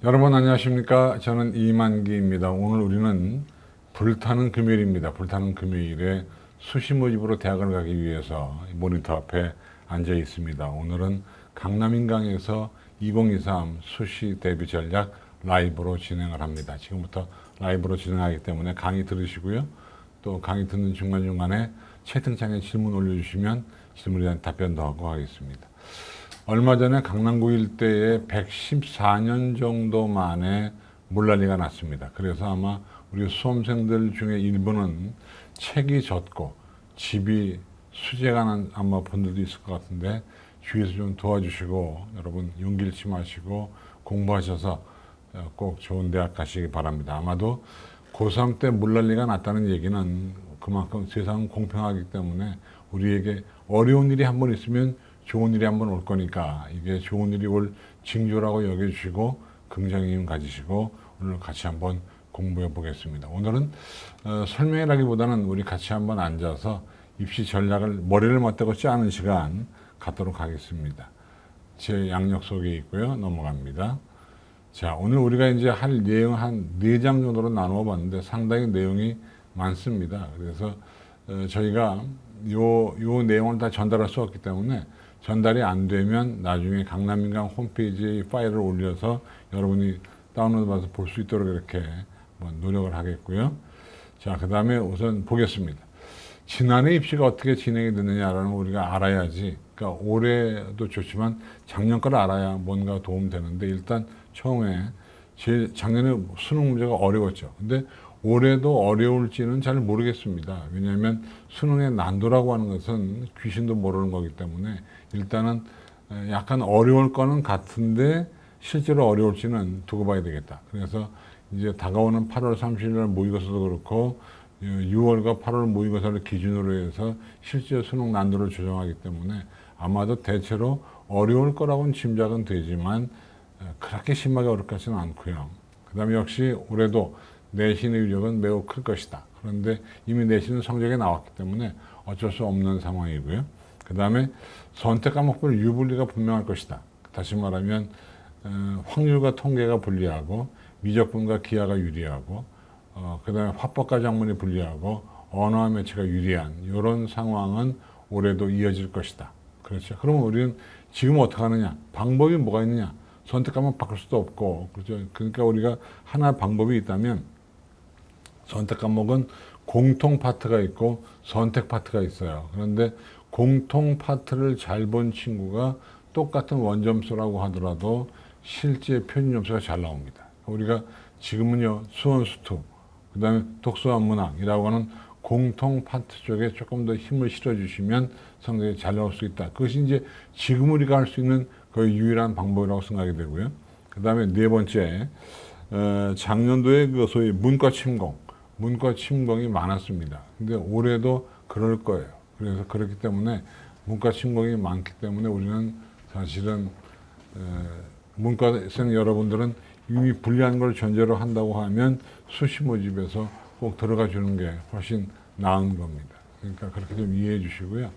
여러분 안녕하십니까? 저는 이만기입니다. 오늘 우리는 불타는 금요일입니다. 불타는 금요일에 수시 모집으로 대학을 가기 위해서 모니터 앞에 앉아 있습니다. 오늘은 강남인강에서 2023 수시 대비 전략 라이브로 진행을 합니다. 지금부터 라이브로 진행하기 때문에 강의 들으시고요. 또 강의 듣는 중간중간에 채팅창에 질문 올려주시면 질문에 대한 답변도 하고 하겠습니다. 얼마 전에 강남구 일대에 114년 정도 만에 물난리가 났습니다. 그래서 아마 우리 수험생들 중에 일부는 책이 젖고 집이 수재가 난 아마 분들도 있을 것 같은데 주위에서 좀 도와주시고 여러분 용기 잃지 마시고 공부하셔서 꼭 좋은 대학 가시기 바랍니다. 아마도 고3 때 물난리가 났다는 얘기는 그만큼 세상은 공평하기 때문에 우리에게 어려운 일이 한 번 있으면 좋은 일이 한번 올 거니까 이게 좋은 일이 올 징조라고 여겨주시고 긍정의 힘 가지시고 오늘 같이 한번 공부해 보겠습니다. 오늘은 설명이라기보다는 우리 같이 한번 앉아서 입시 전략을 머리를 맞대고 짜는 시간 갖도록 하겠습니다. 제 양력 속에 있고요. 넘어갑니다. 자, 오늘 우리가 이제 할 내용 한 4장 정도로 나누어 봤는데 상당히 내용이 많습니다. 그래서 저희가 요 내용을 다 전달할 수 없기 때문에 전달이 안 되면 나중에 강남인강 홈페이지에 파일을 올려서 여러분이 다운로드 받아서 볼 수 있도록 이렇게 노력을 하겠고요. 자, 그 다음에 우선 보겠습니다. 지난해 입시가 어떻게 진행이 됐느냐라는 걸 우리가 알아야지. 그러니까 올해도 좋지만 작년 걸 알아야 뭔가 도움 되는데 일단 처음에 작년에 수능 문제가 어려웠죠. 근데 올해도 어려울지는 잘 모르겠습니다. 왜냐하면 수능의 난도라고 하는 것은 귀신도 모르는 거기 때문에 일단은 약간 어려울 거는 같은데 실제로 어려울지는 두고 봐야 되겠다. 그래서 이제 다가오는 8월 30일 모의고사도 그렇고 6월과 8월 모의고사를 기준으로 해서 실제 수능 난도를 조정하기 때문에 아마도 대체로 어려울 거라고는 짐작은 되지만 그렇게 심하게 어렵 것은 않고요. 그 다음에 역시 올해도 내신의 위력은 매우 클 것이다. 그런데 이미 내신은 성적이 나왔기 때문에 어쩔 수 없는 상황이고요. 그 다음에 선택 과목별 유불리가 분명할 것이다. 다시 말하면 확률과 통계가 불리하고 미적분과 기하가 유리하고 그 다음에 화법과 작문이 불리하고 언어와 매체가 유리한 이런 상황은 올해도 이어질 것이다. 그렇죠. 그러면 우리는 지금 어떻게 하느냐? 방법이 뭐가 있느냐? 선택 과목 바꿀 수도 없고 그렇죠. 그러니까 우리가 하나 방법이 있다면 선택 과목은 공통 파트가 있고 선택 파트가 있어요. 그런데 공통 파트를 잘 본 친구가 똑같은 원점수라고 하더라도 실제 표준 점수가 잘 나옵니다. 우리가 지금은요 수원수투, 그 다음에 독서와 문학이라고 하는 공통 파트 쪽에 조금 더 힘을 실어주시면 성적이 잘 나올 수 있다. 그것이 이제 지금 우리가 할 수 있는 거의 유일한 방법이라고 생각이 되고요. 그 다음에 네 번째, 작년도에 그 소위 문과 침공이 많았습니다. 근데 올해도 그럴 거예요. 그래서 그렇기 때문에 문과 침공이 많기 때문에 우리는 사실은 문과생 여러분들은 이미 불리한 걸 전제로 한다고 하면 수시 모집에서 꼭 들어가 주는 게 훨씬 나은 겁니다. 그러니까 그렇게 좀 이해해 주시고요.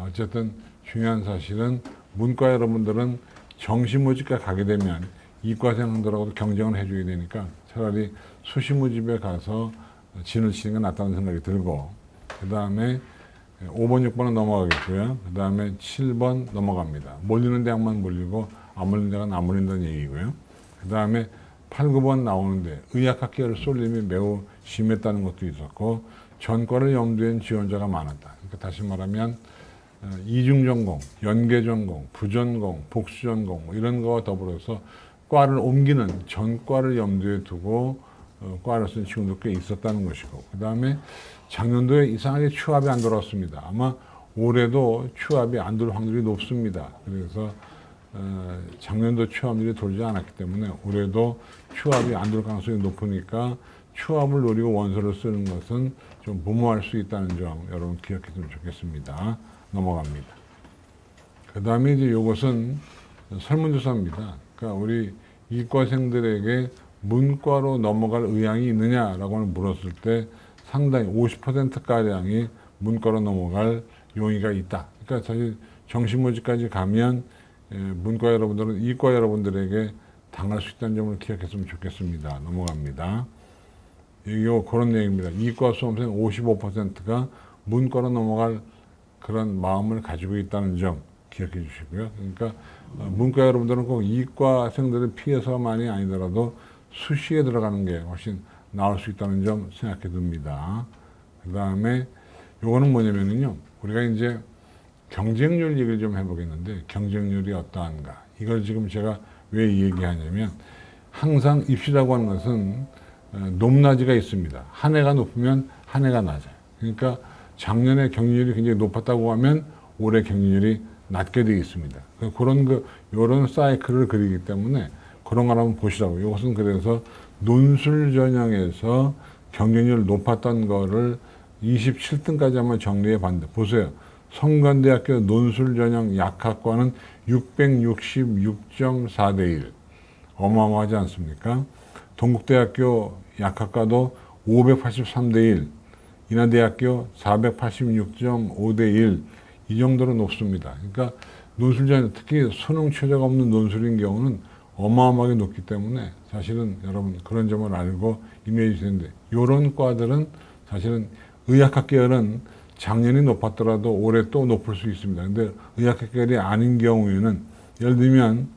어쨌든 중요한 사실은 문과 여러분들은 정시 모집과 가게 되면 이과생들하고도 경쟁을 해줘야 되니까 차라리 수시 모집에 가서 진을 치는 게 낫다는 생각이 들고 그 다음에 5번, 6번은 넘어가겠고요. 그 다음에 7번 넘어갑니다. 몰리는 대학만 몰리고 안 몰리는 대학은 안 몰린다는 얘기고요. 그 다음에 8, 9번 나오는데 의학학계열 쏠림이 매우 심했다는 것도 있었고 전과를 염두에 둔 지원자가 많았다. 그러니까 다시 말하면 이중전공, 연계전공, 부전공, 복수전공 뭐 이런 거와 더불어서 과를 옮기는 전과를 염두에 두고 과를 쓴 친구도 꽤 있었다는 것이고 그 다음에 작년도에 이상하게 추합이 안 돌았습니다. 아마 올해도 추합이 안 돌 확률이 높습니다. 그래서 작년도 추합률이 돌지 않았기 때문에 올해도 추합이 안 돌 가능성이 높으니까 추합을 노리고 원서를 쓰는 것은 좀 무모할 수 있다는 점 여러분 기억했으면 좋겠습니다. 넘어갑니다. 그 다음에 이제 이것은 설문조사입니다. 그러니까 우리 이과생들에게 문과로 넘어갈 의향이 있느냐라고 물었을 때 상당히 50%가량이 문과로 넘어갈 용의가 있다. 그러니까 사실 정시 모집까지 가면 문과 여러분들은 이과 여러분들에게 당할 수 있다는 점을 기억했으면 좋겠습니다. 넘어갑니다. 이거 그런 얘기입니다. 이과 수험생 55%가 문과로 넘어갈 그런 마음을 가지고 있다는 점 기억해 주시고요. 그러니까 문과 여러분들은 꼭 이과생들을 피해서만이 아니더라도 수시에 들어가는 게 훨씬 나을 수 있다는 점 생각해 둡니다. 그 다음에 요거는 뭐냐면요. 우리가 이제 경쟁률 얘기를 좀 해보겠는데 경쟁률이 어떠한가. 이걸 지금 제가 왜 얘기하냐면 항상 입시라고 하는 것은 높낮이가 있습니다. 한 해가 높으면 한 해가 낮아요. 그러니까 작년에 경쟁률이 굉장히 높았다고 하면 올해 경쟁률이 낮게 되어 있습니다. 요런 사이클을 그리기 때문에 그런 걸 한번 보시라고. 이것은 그래서 논술 전형에서 경쟁률 높았던 거를 27등까지 한번 정리해 봤는데 보세요. 성관대학교 논술 전형 약학과는 666.4대 1. 어마어마하지 않습니까? 동국대학교 약학과도 583대 1. 인하대학교 486.5대 1. 이 정도로 높습니다. 그러니까 논술 전형, 특히 수능 최저가 없는 논술인 경우는 어마어마하게 높기 때문에 사실은 여러분 그런 점을 알고 임해야 되는데 이런 과들은 사실은 의학학 계열은 작년이 높았더라도 올해 또 높을 수 있습니다. 근데 의학학 계열이 아닌 경우에는 예를 들면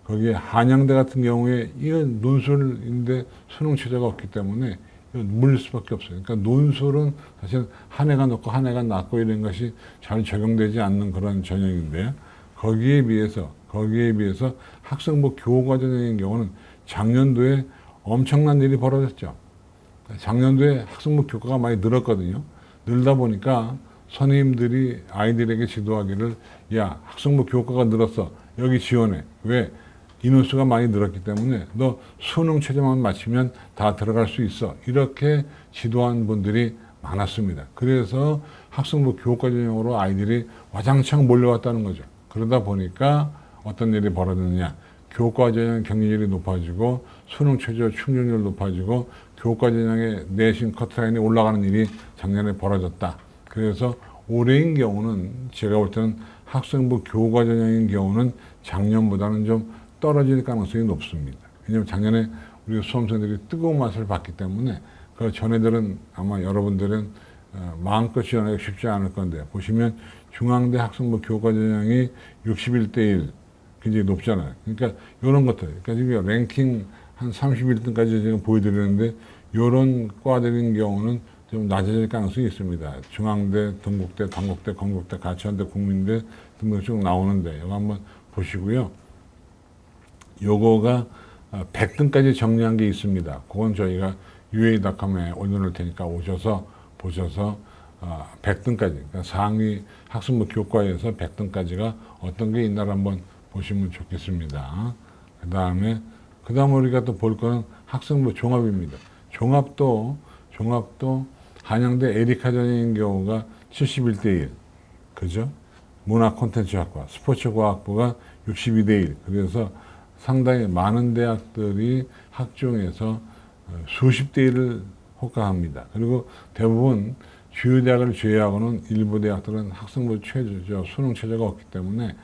거기에 한양대 같은 경우에 이건 논술인데 수능 최저가 없기 때문에 물릴 수밖에 없어요. 그러니까 논술은 사실 한 해가 높고 한 해가 낮고 이런 것이 잘 적용되지 않는 그런 전형인데 거기에 비해서 학생부 교과 전형인 경우는 작년도에 엄청난 일이 벌어졌죠. 작년도에 학생부 교과가 많이 늘었거든요. 늘다 보니까 선생님들이 아이들에게 지도하기를 야 학생부 교과가 늘었어. 여기 지원해. 왜? 인원수가 많이 늘었기 때문에 너 수능 최저만 맞추면 다 들어갈 수 있어. 이렇게 지도한 분들이 많았습니다. 그래서 학생부 교과 전형으로 아이들이 와장창 몰려왔다는 거죠. 그러다 보니까 어떤 일이 벌어졌느냐. 교과 전형 경쟁률이 높아지고 수능 최저 충족률 높아지고 교과 전형의 내신 커트라인이 올라가는 일이 작년에 벌어졌다. 그래서 올해인 경우는 제가 볼 때는 학생부 교과 전형인 경우는 작년보다는 좀 떨어질 가능성이 높습니다. 왜냐하면 작년에 우리 수험생들이 뜨거운 맛을 봤기 때문에 그 전에들은 아마 여러분들은 마음껏 지원하기 쉽지 않을 건데 보시면 중앙대 학생부 교과 전형이 61대 1 굉장히 높잖아요. 그러니까 이런 것들, 그러니까 지금 랭킹 한 31등까지 지금 보여드리는데 이런 과들인 경우는 좀 낮아질 가능성이 있습니다. 중앙대, 동국대, 단국대, 건국대, 가치환대, 국민대 등등 쭉 나오는데 이거 한번 보시고요. 요거가 100등까지 정리한 게 있습니다. 그건 저희가 UA.com에 올려놓을 테니까 오셔서 보셔서 100등까지, 그러니까 상위 학생부 교과에서 100등까지가 어떤 게 있나를 한번 보시면 좋겠습니다. 그 다음에 우리가 또 볼 거는 학생부 종합입니다. 종합도 한양대 에리카 전형인 경우가 71대 1. 그죠? 문화 콘텐츠학과, 스포츠과학부가 62대 1. 그래서 상당히 많은 대학들이 학종에서 수십 대 1을 호가합니다. 그리고 대부분 주요 대학을 제외하고는 일부 대학들은 학생부 최저, 수능 최저가 없기 때문에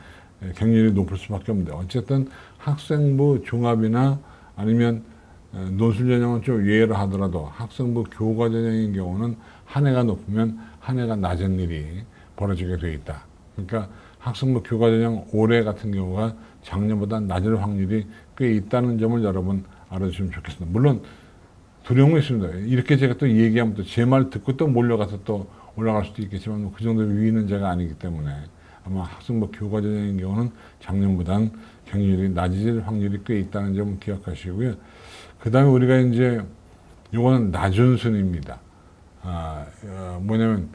경쟁률이 높을 수밖에 없는데 어쨌든 학생부 종합이나 아니면 논술 전형은 좀 예외로 하더라도 학생부 교과 전형인 경우는 한 해가 높으면 한 해가 낮은 일이 벌어지게 되어 있다. 그러니까 학생부 교과 전형 올해 같은 경우가 작년보다 낮을 확률이 꽤 있다는 점을 여러분 알아주시면 좋겠습니다. 물론 두려운 거 있습니다. 이렇게 제가 또 얘기하면 또 제 말 듣고 또 몰려가서 또 올라갈 수도 있겠지만 그 정도 위는 제가 아니기 때문에 아마 학생부 교과 전형인 경우는 작년보다는 경쟁률이 낮아질 확률이 꽤 있다는 점을 기억하시고요. 그 다음에 우리가 이제 요거는 낮은 순입니다. 뭐냐면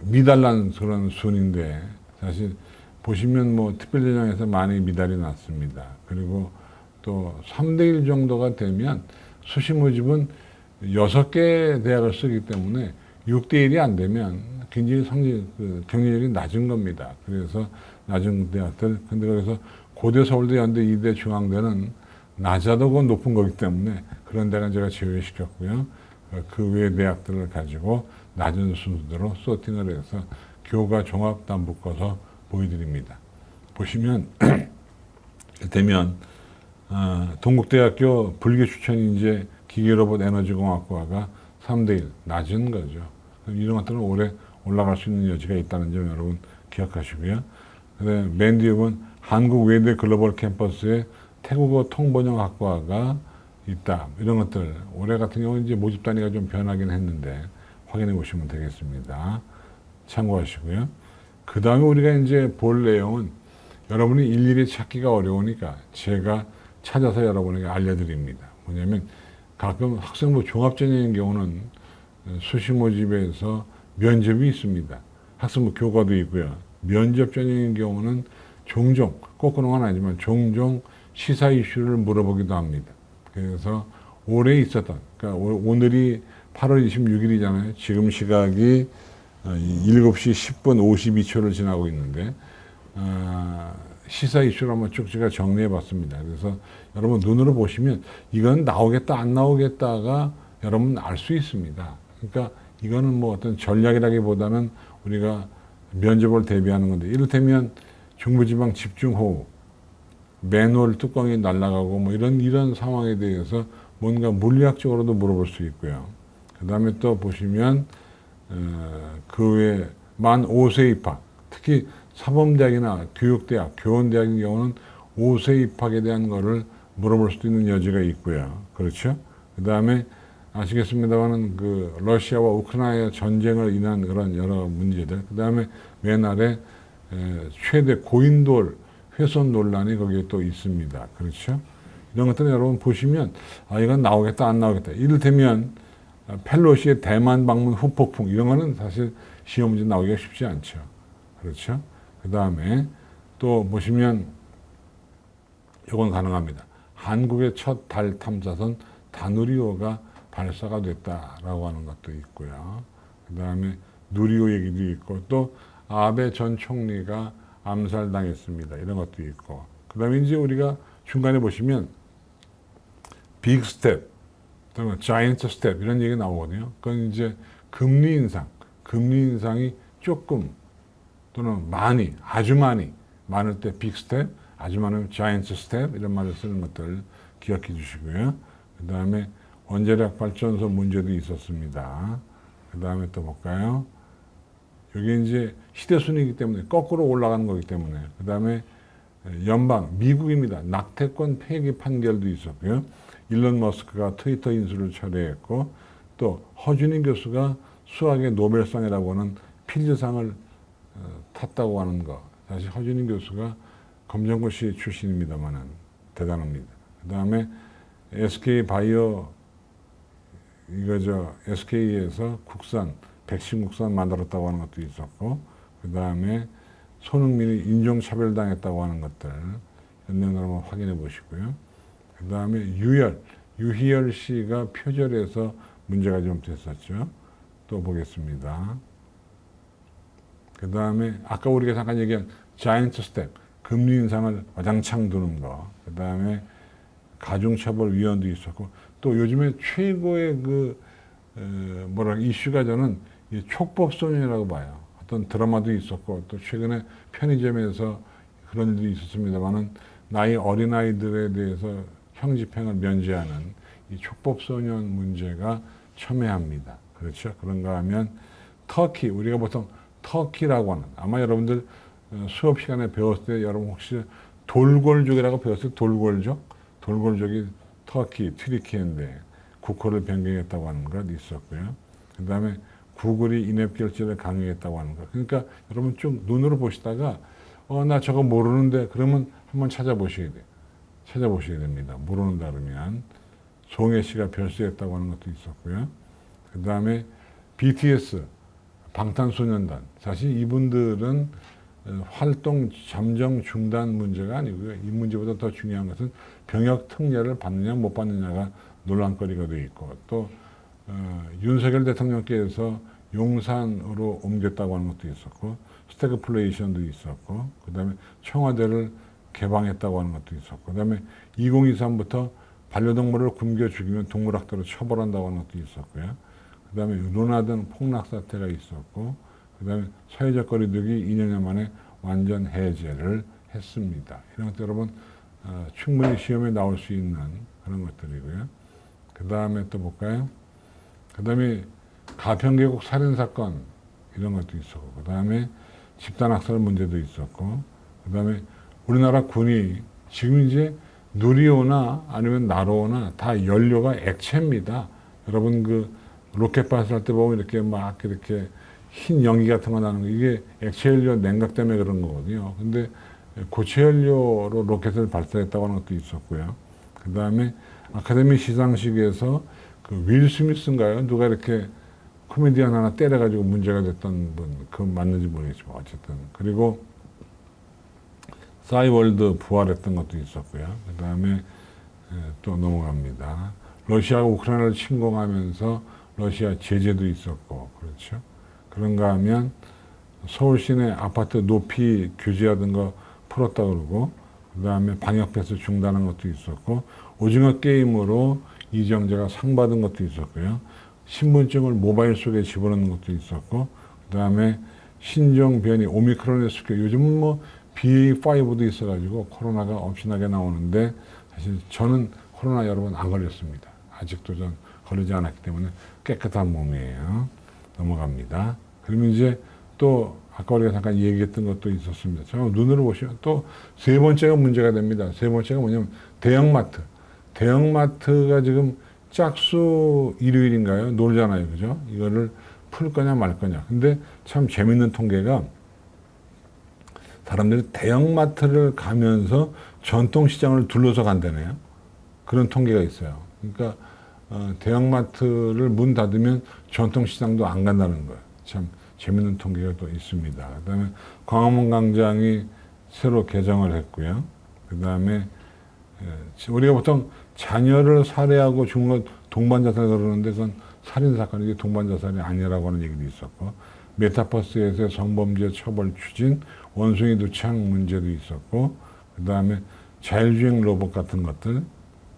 미달난 그런 순인데 사실 보시면 뭐 특별전형에서 많이 미달이 났습니다. 그리고 또 3대1 정도가 되면 수시 모집은 6개 대학을 쓰기 때문에 6대1이 안 되면 굉장히 경쟁률이 낮은 겁니다. 그래서 낮은 대학들, 근데 그래서 고대, 서울대, 연대, 이대, 중앙대는 낮아도 그건 높은 거기 때문에 그런 데는 제가 제외시켰고요. 그 외의 대학들을 가지고 낮은 순서대로 소팅을 해서 교과 종합 다 묶어서 보여드립니다. 보시면 이를테면 동국대학교 불교추천인재 기계로봇 에너지공학과가 3대1 낮은 거죠. 이런 것들은 오래 올라갈 수 있는 여지가 있다는 점 여러분 기억하시고요. 맨 뒤에는 한국 외대 글로벌 캠퍼스에 태국어 통번역학과가 있다. 이런 것들 올해 같은 경우는 이제 모집 단위가 좀 변하긴 했는데 확인해 보시면 되겠습니다. 참고하시고요. 그 다음에 우리가 이제 볼 내용은 여러분이 일일이 찾기가 어려우니까 제가 찾아서 여러분에게 알려드립니다. 뭐냐면 가끔 학생부 종합전형인 경우는 수시 모집에서 면접이 있습니다. 학생부 교과도 있고요. 면접 전형인 경우는 종종, 꼭 그런 건 아니지만 종종 시사 이슈를 물어보기도 합니다. 그래서 올해 있었던, 그러니까 오늘이 8월 26일이잖아요. 지금 시각이 7시 10분 52초를 지나고 있는데 시사 이슈를 한번 쭉 제가 정리해 봤습니다. 그래서 여러분 눈으로 보시면 이건 나오겠다 안 나오겠다가 여러분 알 수 있습니다. 그러니까 이거는 뭐 어떤 전략이라기보다는 우리가 면접을 대비하는 건데 이를테면 중부지방 집중호우 맨홀 뚜껑이 날아가고 뭐 이런 상황에 대해서 뭔가 물리학적으로도 물어볼 수 있고요. 그 다음에 또 보시면 그 외에 만 5세 입학, 특히 사범대학이나 교육대학, 교원대학인 경우는 5세 입학에 대한 거를 물어볼 수도 있는 여지가 있고요. 그렇죠? 그 다음에 아시겠습니다만은 그 러시아와 우크라이나 전쟁을 인한 그런 여러 문제들, 그 다음에 맨 아래 최대 고인돌 훼손 논란이 거기에 또 있습니다. 그렇죠? 이런 것들은 여러분 보시면 이건 나오겠다 안 나오겠다. 이를테면 펠로시의 대만 방문 후폭풍 이런 거는 사실 시험 문제 나오기가 쉽지 않죠. 그렇죠? 그 다음에 또 보시면 이건 가능합니다. 한국의 첫 달 탐사선 다누리호가 발사가 됐다라고 하는 것도 있고요. 그 다음에 누리호 얘기도 있고 또 아베 전 총리가 암살당했습니다. 이런 것도 있고 그 다음에 이제 우리가 중간에 보시면 빅 스텝, 자이언트 스텝 이런 얘기 나오거든요. 그건 이제 금리 인상이 조금 또는 많이, 아주 많이 많을 때 빅 스텝, 아주 많으면 자이언트 스텝 이런 말을 쓰는 것들 기억해 주시고요. 그 다음에 원자력 발전소 문제도 있었습니다. 그 다음에 또 볼까요? 여기 이제 시대순위이기 때문에 거꾸로 올라가는 거기 때문에 그 다음에 연방 미국입니다. 낙태권 폐기 판결도 있었고요. 일론 머스크가 트위터 인수를 철회했고 또 허준희 교수가 수학의 노벨상이라고 하는 필즈상을 탔다고 하는 거. 사실 허준희 교수가 검정고시 출신입니다만은 대단합니다. 그 다음에 SK바이오 SK에서 백신 국산 만들었다고 하는 것도 있었고 그 다음에 손흥민이 인종차별당했다고 하는 것들 연내용을 한번 확인해 보시고요. 그 다음에 유희열 씨가 표절해서 문제가 좀 됐었죠. 또 보겠습니다. 그 다음에 아까 우리가 잠깐 얘기한 자이언트 스텝, 금리 인상을 와장창 두는 거. 그 다음에 가중처벌위원도 있었고 또 요즘에 최고의 이슈가 저는 촉법소년이라고 봐요. 어떤 드라마도 있었고 또 최근에 편의점에서 그런 일도 있었습니다만은 나이 어린아이들에 대해서 형집행을 면제하는 이 촉법소년 문제가 첨예합니다. 그렇죠? 그런가 하면 터키, 우리가 보통 터키라고 하는 아마 여러분들 수업 시간에 배웠을 때 여러분 혹시 돌골족이라고 배웠을 때 돌골족이 터키, 튀르키예인데 국호를 변경했다고 하는 것 있었고요. 그 다음에 구글이 인앱 결제를 강요했다고 하는 것. 그러니까 여러분 쭉 눈으로 보시다가 나 저거 모르는데 그러면 한번 찾아보셔야 돼요. 찾아보셔야 됩니다. 모르는다 그러면 송혜 씨가 별세했다고 하는 것도 있었고요. 그 다음에 BTS 방탄소년단 사실 이분들은 활동 잠정 중단 문제가 아니고요. 이 문제보다 더 중요한 것은 병역 특례를 받느냐 못 받느냐가 논란거리가 돼 있고 또 윤석열 대통령께서 용산으로 옮겼다고 하는 것도 있었고 스태그플레이션도 있었고 그 다음에 청와대를 개방했다고 하는 것도 있었고 그 다음에 2023부터 반려동물을 굶겨 죽이면 동물학대로 처벌한다고 하는 것도 있었고요. 그 다음에 루나등 폭락 사태가 있었고 그 다음에 사회적 거리두기 2년여 만에 완전 해제를 했습니다. 이런 것들 여러분 충분히 시험에 나올 수 있는 그런 것들이고요. 그 다음에 또 볼까요? 그 다음에 가평계곡 살인사건 이런 것도 있었고, 그 다음에 집단학살 문제도 있었고, 그 다음에 우리나라 군이 지금 이제 누리호나 아니면 나로호나 다 연료가 액체입니다. 여러분 그 로켓 발사할 때 보면 이렇게 막 이렇게 흰 연기 같은 거 나는 거, 이게 액체 연료 냉각 때문에 그런 거거든요. 근데 고체 연료로 로켓을 발사했다고 하는 것도 있었고요. 그 다음에 아카데미 시상식에서 그 윌 스미스인가요? 누가 이렇게 코미디언 하나 때려가지고 문제가 됐던 분, 그건 맞는지 모르겠지만 어쨌든. 그리고 싸이월드 부활했던 것도 있었고요. 그 다음에 또 넘어갑니다. 러시아가 우크라이나를 침공하면서 러시아 제재도 있었고, 그렇죠. 그런가 하면 서울 시내 아파트 높이 규제하던 거 풀었다 그러고, 그 다음에 방역 패스 중단한 것도 있었고, 오징어 게임으로 이정재가 상 받은 것도 있었고요. 신분증을 모바일 속에 집어넣는 것도 있었고, 그 다음에 신종 변이 오미크론의 습격, 요즘은 뭐 BA5도 있어가지고 코로나가 엄청나게 나오는데, 사실 저는 코로나 여러 번 안 걸렸습니다. 아직도 전 걸리지 않았기 때문에 깨끗한 몸이에요. 넘어갑니다. 그러면 이제 또 아까 우리가 잠깐 얘기했던 것도 있었습니다. 정말 눈으로 보시면 또 세 번째가 문제가 됩니다. 세 번째가 뭐냐면 대형마트. 대형마트가 지금 짝수 일요일인가요? 놀잖아요. 그죠? 이거를 풀 거냐 말 거냐. 근데 참 재밌는 통계가 사람들이 대형마트를 가면서 전통시장을 둘러서 간다네요. 그런 통계가 있어요. 그러니까 대형마트를 문 닫으면 전통시장도 안 간다는 거예요. 참 재밌는 통계가 또 있습니다. 그 다음에 광화문 광장이 새로 개장을 했고요. 그 다음에 우리가 보통 자녀를 살해하고 죽은 건 동반자살 그러는데 그건 살인사건이지 동반자살이 아니라고 하는 얘기도 있었고, 메타버스에서의 성범죄 처벌 추진, 원숭이 두창 문제도 있었고, 그 다음에 자율주행 로봇 같은 것들,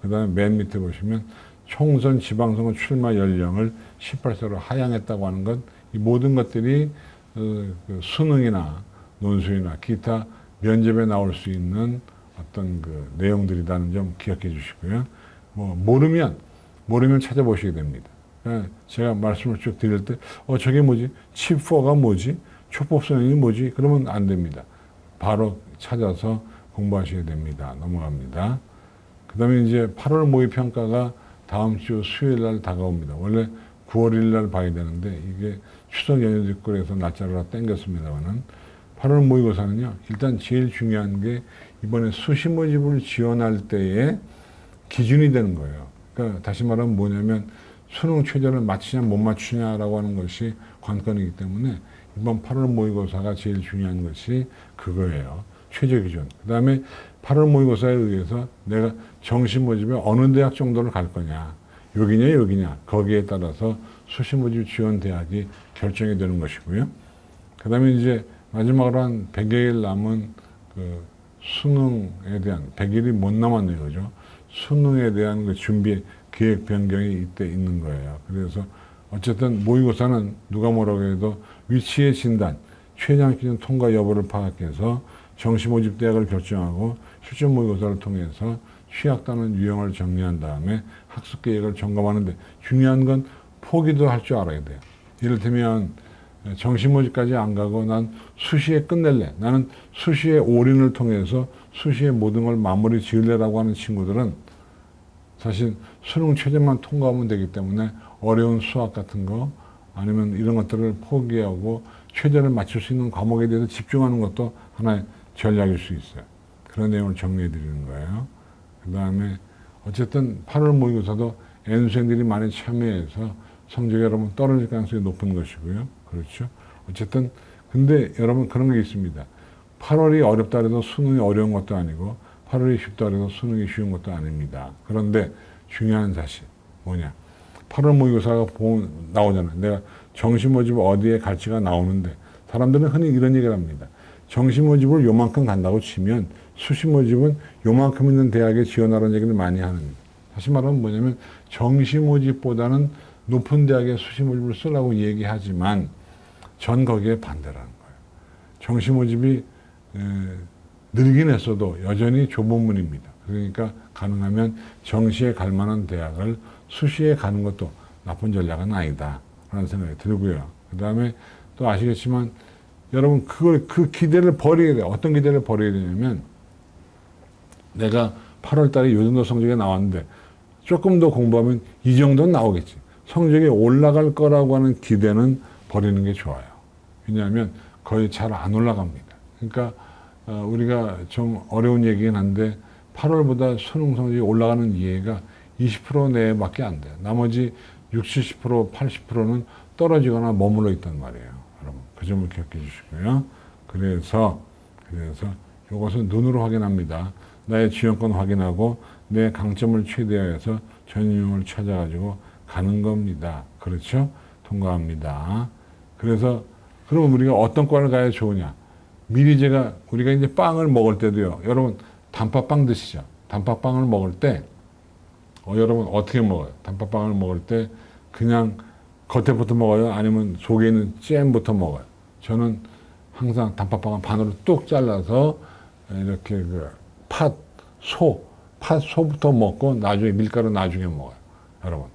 그 다음에 맨 밑에 보시면 총선 지방선거 출마 연령을 18세로 하향했다고 하는 것, 이 모든 것들이 그 수능이나 논술이나 기타 면접에 나올 수 있는 어떤 그 내용들이라는 점 기억해 주시고요. 뭐 모르면 찾아보시게 됩니다. 제가 말씀을 쭉 드릴 때 저게 뭐지? 칩4가 뭐지? 촉법소형이 뭐지? 그러면 안 됩니다. 바로 찾아서 공부하셔야 됩니다. 넘어갑니다. 그 다음에 이제 8월 모의평가가 다음 주 수요일 날 다가옵니다. 원래 9월 1일 날 봐야 되는데 이게 추석 연휴도 있고 그래서 날짜를 땡겼습니다만은 8월 모의고사는요. 일단 제일 중요한 게 이번에 수시 모집을 지원할 때의 기준이 되는 거예요. 그러니까 다시 말하면 뭐냐면 수능 최저를 맞추냐 못 맞추냐라고 하는 것이 관건이기 때문에 이번 8월 모의고사가 제일 중요한 것이 그거예요. 최저 기준. 그 다음에 8월 모의고사에 의해서 내가 정시 모집에 어느 대학 정도를 갈 거냐. 여기냐. 거기에 따라서 수시 모집 지원 대학이 결정이 되는 것이고요. 그 다음에 이제 마지막으로 한 100여일 남은 그 수능에 대한 100일이 못 남았네요. 그죠? 수능에 대한 그 준비 계획 변경이 이때 있는 거예요. 그래서 어쨌든 모의고사는 누가 뭐라고 해도 위치의 진단, 최장 기준 통과 여부를 파악해서 정시 모집 대학을 결정하고 실전 모의고사를 통해서 취약단원 유형을 정리한 다음에 학습 계획을 점검하는데 중요한 건 포기도 할 줄 알아야 돼요. 이를테면 정시 모집까지 안 가고 난 수시에 끝낼래. 나는 수시에 올인을 통해서 수시에 모든 걸 마무리 지을래라고 하는 친구들은 사실 수능 최저만 통과하면 되기 때문에 어려운 수학 같은 거 아니면 이런 것들을 포기하고 최저를 맞출 수 있는 과목에 대해서 집중하는 것도 하나의 전략일 수 있어요. 그런 내용을 정리해 드리는 거예요. 그 다음에 어쨌든 8월 모의고사도 N수생들이 많이 참여해서 성적이 여러분 떨어질 가능성이 높은 것이고요. 그렇죠. 어쨌든 근데 여러분 그런 게 있습니다. 8월이 어렵다 해도 수능이 어려운 것도 아니고 8월이 쉽다 해도 수능이 쉬운 것도 아닙니다. 그런데 중요한 사실 뭐냐. 8월 모의고사가 나오잖아요. 내가 정시 모집 어디에 갈지가 나오는데 사람들은 흔히 이런 얘기를 합니다. 정시 모집을 요만큼 간다고 치면 수시 모집은 요만큼 있는 대학에 지원하라는 얘기를 많이 하는데 다시 말하면 뭐냐면 정시 모집보다는 높은 대학에 수시 모집을 쓰라고 얘기하지만 전 거기에 반대라는 거예요. 정시 모집이 늘긴 했어도 여전히 좁은 문입니다. 그러니까 가능하면 정시에 갈 만한 대학을 수시에 가는 것도 나쁜 전략은 아니다 라는 생각이 들고요. 그 다음에 또 아시겠지만 여러분 그 기대를 버려야 돼요. 어떤 기대를 버려야 되냐면 내가 8월 달에 요 정도 성적이 나왔는데 조금 더 공부하면 이 정도는 나오겠지. 성적이 올라갈 거라고 하는 기대는 버리는 게 좋아요. 왜냐하면 거의 잘 안 올라갑니다. 그러니까 우리가 좀 어려운 얘기긴 한데 8월보다 수능 성적이 올라가는 이해가 20% 내외밖에 안 돼요. 나머지 60, 70%, 80%는 떨어지거나 머물러 있단 말이에요. 여러분 그 점을 기억해 주시고요. 그래서 이것은 눈으로 확인합니다. 나의 지원권 확인하고 내 강점을 최대화해서 전형을 찾아가지고 가는 겁니다. 그렇죠? 통과합니다. 그래서 그러면 우리가 어떤 과를 가야 좋으냐? 미리 우리가 이제 빵을 먹을 때도요. 여러분 단팥빵 드시죠? 단팥빵을 먹을 때 여러분 어떻게 먹어요? 단팥빵을 먹을 때 그냥 겉에부터 먹어요? 아니면 속에 있는 잼부터 먹어요? 저는 항상 단팥빵을 반으로 뚝 잘라서 이렇게 팥소부터 먹고 나중에 밀가루 나중에 먹어요. 여러분.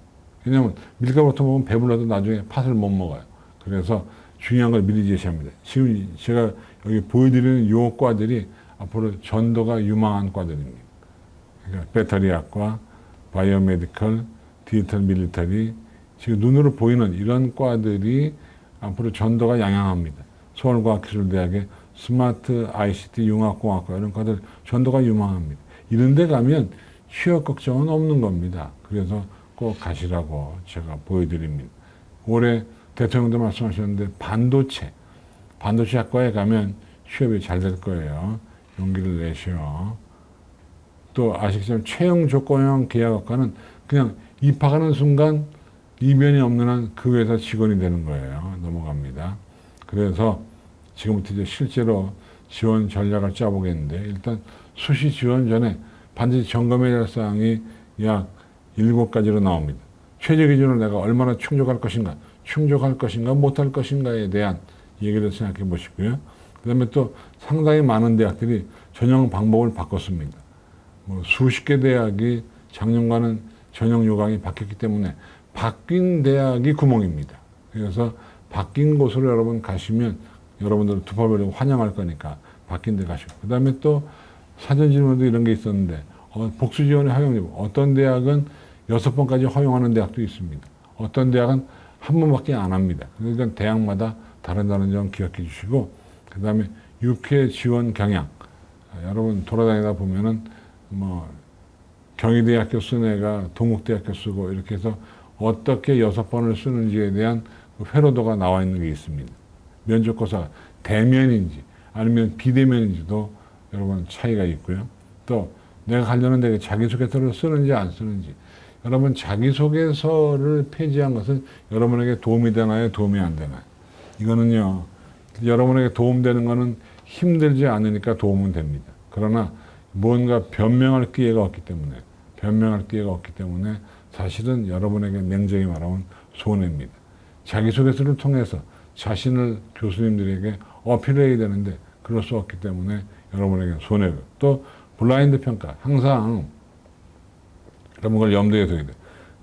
왜냐면 밀가루부터 먹으면 배불러도 나중에 팥을 못 먹어요. 그래서 중요한 걸 미리 제시합니다. 지금 제가 여기 보여드리는 요 과들이 앞으로 전도가 유망한 과들입니다. 그러니까 배터리학과, 바이오메디컬, 디지털 밀리터리, 지금 눈으로 보이는 이런 과들이 앞으로 전도가 양양합니다. 서울과학기술대학의 스마트 ICT 융합공학과 이런 과들 전도가 유망합니다. 이런 데 가면 취업 걱정은 없는 겁니다. 그래서 꼭 가시라고 제가 보여드립니다. 올해 대통령도 말씀하셨는데 반도체 학과에 가면 취업이 잘 될 거예요. 용기를 내시오. 또 아시겠지만 채용 조건형 계약학과는 그냥 입학하는 순간 이변이 없는 한 그 회사 직원이 되는 거예요. 넘어갑니다. 그래서 지금부터 이제 실제로 지원 전략을 짜보겠는데 일단 수시 지원 전에 반드시 점검해야 할 사항이 약 7가지로 나옵니다. 최저 기준을 내가 얼마나 충족할 것인가 못할 것인가에 대한 얘기를 생각해 보시고요. 그 다음에 또 상당히 많은 대학들이 전형 방법을 바꿨습니다. 수십 개 대학이 작년과는 전형 요강이 바뀌었기 때문에 바뀐 대학이 구멍입니다. 그래서 바뀐 곳으로 여러분 가시면 여러분들 두팔벌리고 환영할 거니까 바뀐 데 가시고. 그 다음에 또 사전 질문도 이런 게 있었는데 복수 지원의 허용 여부. 어떤 대학은 6번까지 허용하는 대학도 있습니다. 어떤 대학은 한 번밖에 안 합니다. 그러니까 대학마다 다른 점 기억해 주시고, 그 다음에 6회 지원 경향. 여러분 돌아다니다 보면은 경희대학교 쓴 애가 동국대학교 쓰고 이렇게 해서 어떻게 6번을 쓰는지에 대한 회로도가 나와 있는 게 있습니다. 면접고사 대면인지 아니면 비대면인지도 여러분 차이가 있고요. 또 내가 가려는 데 자기소개서를 쓰는지 안 쓰는지. 여러분 자기소개서를 폐지한 것은 여러분에게 도움이 되나요? 도움이 안 되나요? 이거는요. 여러분에게 도움되는 거는 힘들지 않으니까 도움은 됩니다. 그러나 뭔가 변명할 기회가 없기 때문에 사실은 여러분에게 냉정히 말하면 손해입니다. 자기소개서를 통해서 자신을 교수님들에게 어필해야 되는데 그럴 수 없기 때문에 여러분에게 손해고. 또 블라인드 평가. 항상 여러분 걸 염두에 둬야 돼요.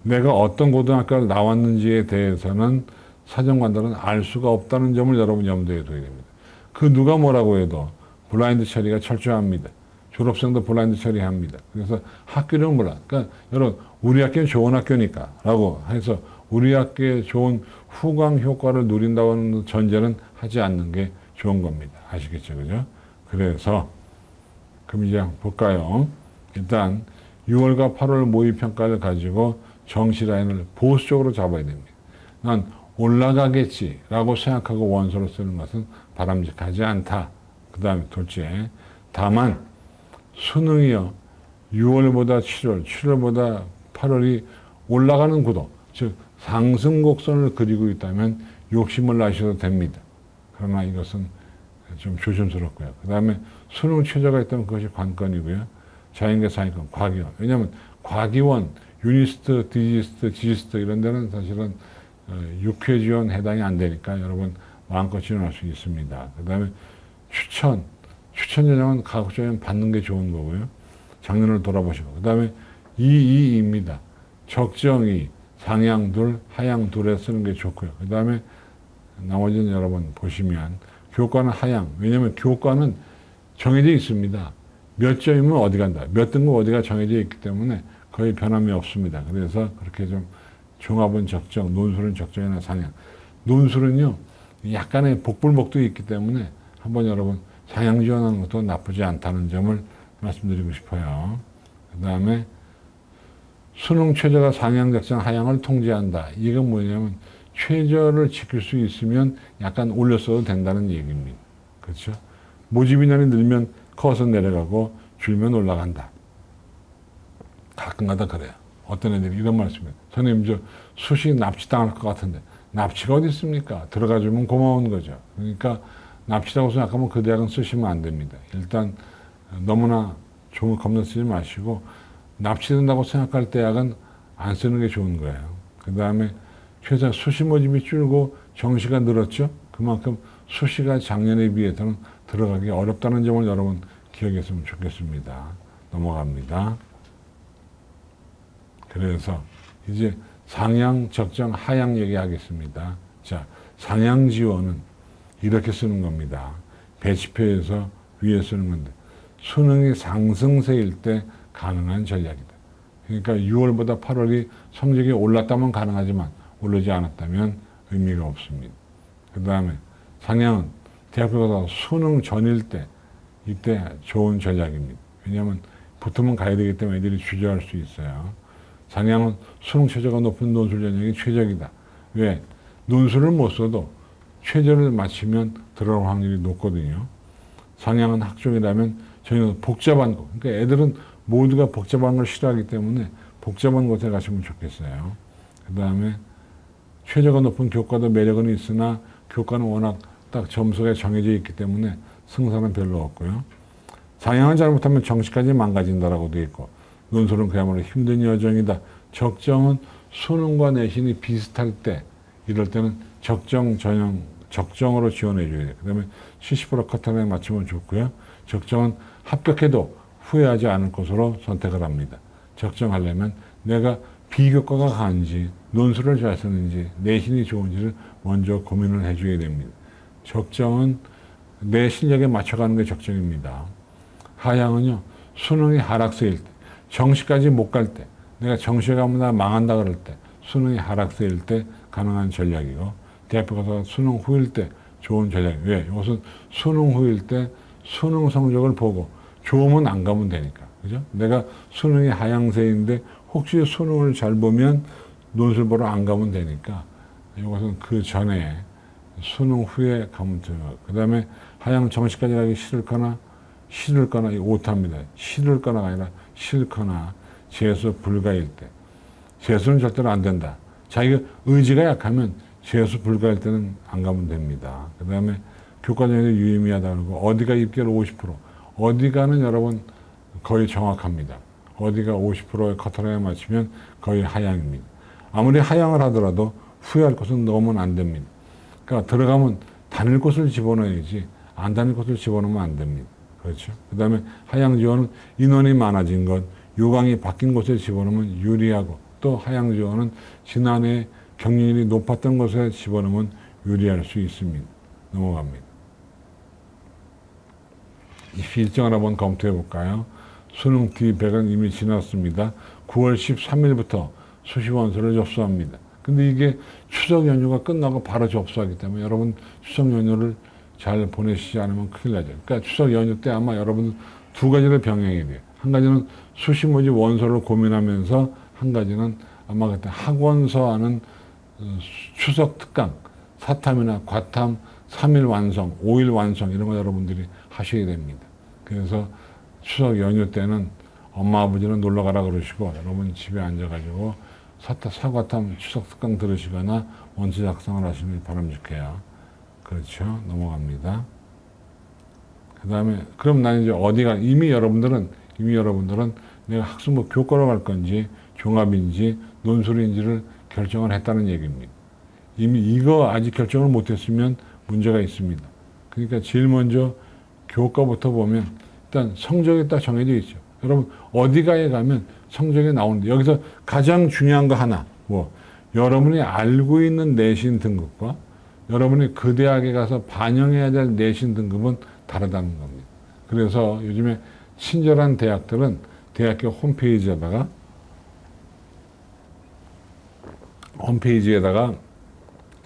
내가 어떤 고등학교를 나왔는지에 대해서는 사정관들은 알 수가 없다는 점을 여러분 염두에 둬야 됩니다. 그 누가 뭐라고 해도 블라인드 처리가 철저합니다. 졸업생도 블라인드 처리합니다. 그래서 학교는 몰라. 그러니까 여러분 우리 학교는 좋은 학교니까 라고 해서 우리 학교의 좋은 후광 효과를 누린다는 전제는 하지 않는 게 좋은 겁니다. 아시겠죠? 그죠? 그래서 그럼 이제 볼까요? 일단 6월과 8월 모의평가를 가지고 정시 라인을 보수적으로 잡아야 됩니다. 난 올라가겠지라고 생각하고 원서를 쓰는 것은 바람직하지 않다. 그 다음에 둘째, 다만 수능이요 6월보다 7월, 7월보다 8월이 올라가는 구도, 즉 상승 곡선을 그리고 있다면 욕심을 나셔도 됩니다. 그러나 이것은 좀 조심스럽고요. 그 다음에 수능 최저가 있다면 그것이 관건이고요. 자연계 상위권, 과기원. 왜냐하면 과기원, 유니스트, 디지스트 이런 데는 사실은 6회 지원 해당이 안 되니까 여러분 마음껏 지원할 수 있습니다. 그 다음에 추천 전형은 가급적이면 받는 게 좋은 거고요. 작년을 돌아보시고, 그 다음에 이입니다. 적정이 상향 둘, 하향 둘에 쓰는 게 좋고요. 그 다음에 나머지는 여러분 보시면 교과는 하향. 왜냐하면 교과는 정해져 있습니다. 몇 점이면 어디 간다. 몇 등급 어디가 정해져 있기 때문에 거의 변함이 없습니다. 그래서 그렇게 좀 종합은 적정, 논술은 적정이나 상향. 논술은요, 약간의 복불복도 있기 때문에 한번 여러분 상향 지원하는 것도 나쁘지 않다는 점을 말씀드리고 싶어요. 그 다음에 수능 최저가 상향, 적정, 하향을 통제한다. 이건 뭐냐면 최저를 지킬 수 있으면 약간 올렸어도 된다는 얘기입니다. 그렇죠? 모집 인원이 늘면 커서 내려가고 줄면 올라간다. 가끔가다 그래요. 어떤 애들이 이런 말씀이에요. 선생님, 저 수시 납치당할 것 같은데. 납치가 어디 있습니까? 들어가주면 고마운 거죠. 그러니까 납치라고 생각하면 그 대학은 쓰시면 안 됩니다. 일단 너무나 좋은 거 겁나 쓰지 마시고 납치된다고 생각할 대학은 안 쓰는 게 좋은 거예요. 그 다음에 최소 수시 모집이 줄고 정시가 늘었죠. 그만큼 수시가 작년에 비해서는 들어가기 어렵다는 점을 여러분 기억했으면 좋겠습니다. 넘어갑니다. 그래서 이제 상향, 적정, 하향 얘기하겠습니다. 자, 상향 지원은 이렇게 쓰는 겁니다. 배치표에서 위에 쓰는 건데 수능이 상승세일 때 가능한 전략이다. 그러니까 6월보다 8월이 성적이 올랐다면 가능하지만 오르지 않았다면 의미가 없습니다. 그 다음에 상향은 대학교 가서 수능 전일 때 이때 좋은 전략입니다. 왜냐하면 붙으면 가야 되기 때문에 애들이 주저할 수 있어요. 상향은 수능 최저가 높은 논술 전형이 최적이다. 왜? 논술을 못 써도 최저를 맞추면 들어갈 확률이 높거든요. 상향은 학종이라면 저희는 복잡한 거. 그러니까 애들은 모두가 복잡한 걸 싫어하기 때문에 복잡한 곳에 가시면 좋겠어요. 그 다음에 최저가 높은 교과도 매력은 있으나 교과는 워낙 딱 점수가 정해져 있기 때문에 승산은 별로 없고요. 상향을 잘못하면 정시까지 망가진다라고 되어 있고 논술은 그야말로 힘든 여정이다. 적정은 수능과 내신이 비슷할 때 이럴 때는 적정 전형 적정으로 지원해 줘야 돼요. 그 다음에 70% 커트라인에 맞추면 좋고요. 적정은 합격해도 후회하지 않을 것으로 선택을 합니다. 적정하려면 내가 비교과가 강한지 논술을 잘 쓰는지 내신이 좋은지를 먼저 고민을 해줘야 됩니다. 적정은 내 실력에 맞춰가는 게 적정입니다. 하향은요, 수능이 하락세일 때, 정시까지 못 갈 때, 내가 정시에 가면 나 망한다 그럴 때, 수능이 하락세일 때 가능한 전략이고, 대학교 가서 수능 후일 때 좋은 전략이에요. 왜? 이것은 수능 후일 때 수능 성적을 보고 좋으면 안 가면 되니까. 그죠? 내가 수능이 하향세인데 혹시 수능을 잘 보면 논술 보러 안 가면 되니까 이것은 그 전에 수능 후에 가면 돼요. 그 다음에 하향 정시까지 가기 싫을거나 이 오타입니다. 싫을거나가 아니라 싫거나 재수 불가일 때. 재수는 절대로 안 된다. 자기가 의지가 약하면 재수 불가일 때는 안 가면 됩니다. 그 다음에 교과전형이 유의미하다 그러고 어디가 입결 50%. 어디가는 여러분 거의 정확합니다. 어디가 50%의 커트라인에 맞추면 거의 하향입니다. 아무리 하향을 하더라도 후회할 것은 넣으면 안 됩니다. 그러니까 들어가면 다닐 곳을 집어넣어야지 안 다닐 곳을 집어넣으면 안 됩니다. 그렇죠? 그 다음에 하향 지원은 인원이 많아진 것, 요강이 바뀐 곳에 집어넣으면 유리하고 또 하향 지원은 지난해 경쟁률이 높았던 곳에 집어넣으면 유리할 수 있습니다. 넘어갑니다. 입시 일정을 한번 검토해 볼까요? 수능 D100은 이미 지났습니다. 9월 13일부터 수시 원서를 접수합니다. 근데 이게 추석 연휴가 끝나고 바로 접수하기 때문에 여러분 추석 연휴를 잘 보내시지 않으면 큰일 나죠. 그러니까 추석 연휴 때 아마 여러분 두 가지를 병행해야 돼요. 한 가지는 수시 모집 원서를 고민하면서 한 가지는 아마 그때 학원서 하는 추석 특강, 사탐이나 과탐, 3일 완성, 5일 완성 이런 거 여러분들이 하셔야 됩니다. 그래서 추석 연휴 때는 엄마 아버지는 놀러 가라 그러시고 여러분 집에 앉아가지고 사과탐 추석 특강 들으시거나 원서 작성을 하시면 바람직해요. 그렇죠. 넘어갑니다. 그 다음에 그럼 나는 이제 어디가 이미 여러분들은 내가 학습부 교과로 갈 건지 종합인지 논술인지를 결정을 했다는 얘기입니다. 이미 이거 아직 결정을 못했으면 문제가 있습니다. 그러니까 제일 먼저 교과부터 보면 일단 성적이 딱 정해져 있죠. 여러분 어디가에 가면 성적이 나오는데 여기서 가장 중요한 거 하나, 뭐 여러분이 알고 있는 내신 등급과 여러분이 그 대학에 가서 반영해야 될 내신 등급은 다르다는 겁니다. 그래서 요즘에 친절한 대학들은 대학교 홈페이지에다가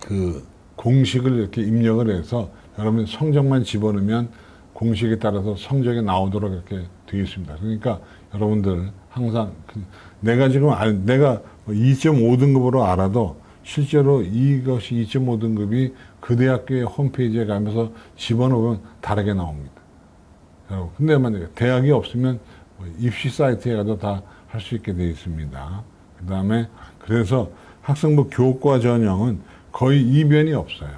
그 공식을 이렇게 입력을 해서 여러분이 성적만 집어넣으면 공식에 따라서 성적이 나오도록 이렇게 되어 있습니다. 그러니까 여러분들 항상 내가 지금 내가 2.5등급으로 알아도 실제로 이것이 2.5등급이 그 대학교의 홈페이지에 가면서 집어넣으면 다르게 나옵니다. 여러분, 근데 만약에 대학이 없으면 입시 사이트에 가도 다 할 수 있게 되어 있습니다. 그 다음에 그래서 학생부 교과 전형은 거의 이변이 없어요.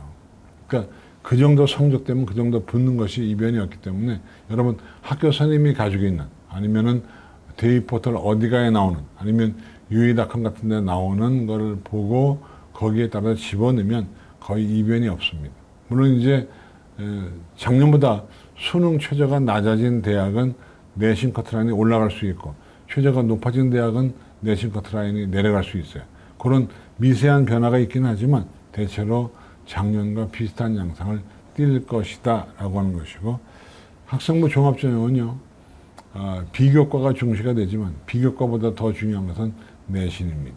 그러니까 그 정도 성적 때문에 그 정도 붙는 것이 이변이 없기 때문에 여러분 학교 선생님이 가지고 있는 아니면은 데이포털 어디가에 나오는 아니면 유이닷컴 같은 데 나오는 거를 보고 거기에 따라 집어넣으면 거의 이변이 없습니다. 물론 이제 작년보다 수능 최저가 낮아진 대학은 내신 커트라인이 올라갈 수 있고 최저가 높아진 대학은 내신 커트라인이 내려갈 수 있어요. 그런 미세한 변화가 있긴 하지만 대체로 작년과 비슷한 양상을 띌 것이다 라고 하는 것이고, 학생부 종합전형은요 비교과가 중시가 되지만 비교과보다 더 중요한 것은 내신입니다.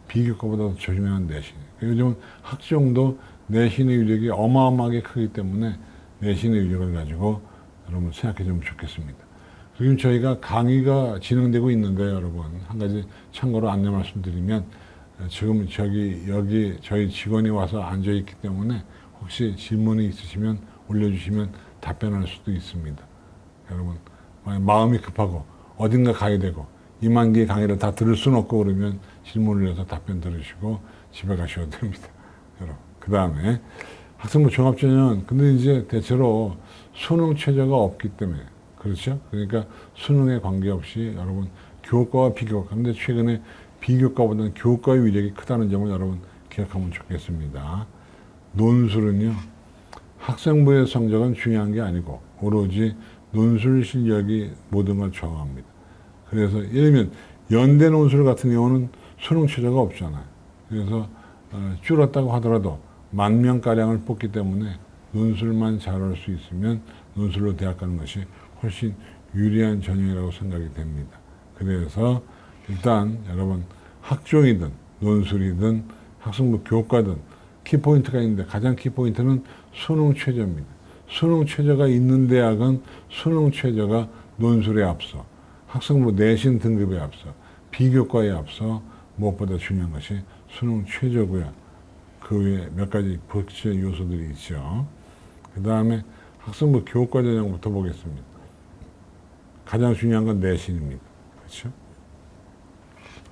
비교과보다 더 중요한 내신이에요. 요즘은 학종도 내신의 위력이 어마어마하게 크기 때문에 내신의 위력을 가지고 여러분 생각해 주면 좋겠습니다. 지금 저희가 강의가 진행되고 있는데 여러분 한 가지 참고로 안내 말씀드리면, 지금 여기 저희 직원이 와서 앉아 있기 때문에 혹시 질문이 있으시면 올려주시면 답변할 수도 있습니다. 여러분 마음이 급하고 어딘가 가야 되고 2만 개의 강의를 다 들을 수는 없고 그러면 질문을 해서 답변 들으시고 집에 가셔도 됩니다. 여러분 그 다음에 학생부 종합전형은 근데 이제 대체로 수능 최저가 없기 때문에 그렇죠. 그러니까 수능에 관계없이 여러분 교과와 비교과, 근데 최근에 비교과보다는 교과의 위력이 크다는 점을 여러분 기억하면 좋겠습니다. 논술은요 학생부의 성적은 중요한 게 아니고 오로지 논술 실력이 모든 걸 정합니다. 그래서 예를 들면 연대 논술 같은 경우는 수능 최저가 없잖아요. 그래서 줄었다고 하더라도 10,000명가량을 뽑기 때문에 논술만 잘할 수 있으면 논술로 대학 가는 것이 훨씬 유리한 전형이라고 생각이 됩니다. 그래서 일단 여러분 학종이든 논술이든 학생부 교과든 키포인트가 있는데 가장 키포인트는 수능 최저입니다. 수능 최저가 있는 대학은 수능 최저가 논술에 앞서 학생부 내신 등급에 앞서 비교과에 앞서 무엇보다 중요한 것이 수능 최저고요. 그 외에 몇 가지 복제 요소들이 있죠. 그 다음에 학생부 교과 전형부터 보겠습니다. 가장 중요한 건 내신입니다. 그렇죠?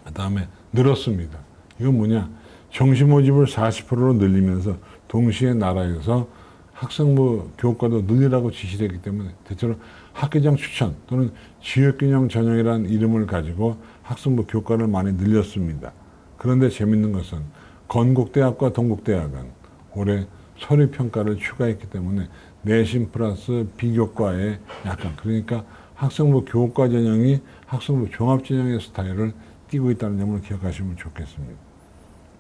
그 다음에 늘었습니다. 이건 뭐냐? 정시 모집을 40%로 늘리면서 동시에 나라에서 학생부 교과도 늘리라고 지시되기 때문에 대체로 학교장 추천 또는 지역균형 전형이라는 이름을 가지고 학생부 교과를 많이 늘렸습니다. 그런데 재밌는 것은 건국대학과 동국대학은 올해 서류평가를 추가했기 때문에 내신 플러스 비교과에 약간, 그러니까 학생부 교과 전형이 학생부 종합 전형의 스타일을 띄고 있다는 점을 기억하시면 좋겠습니다.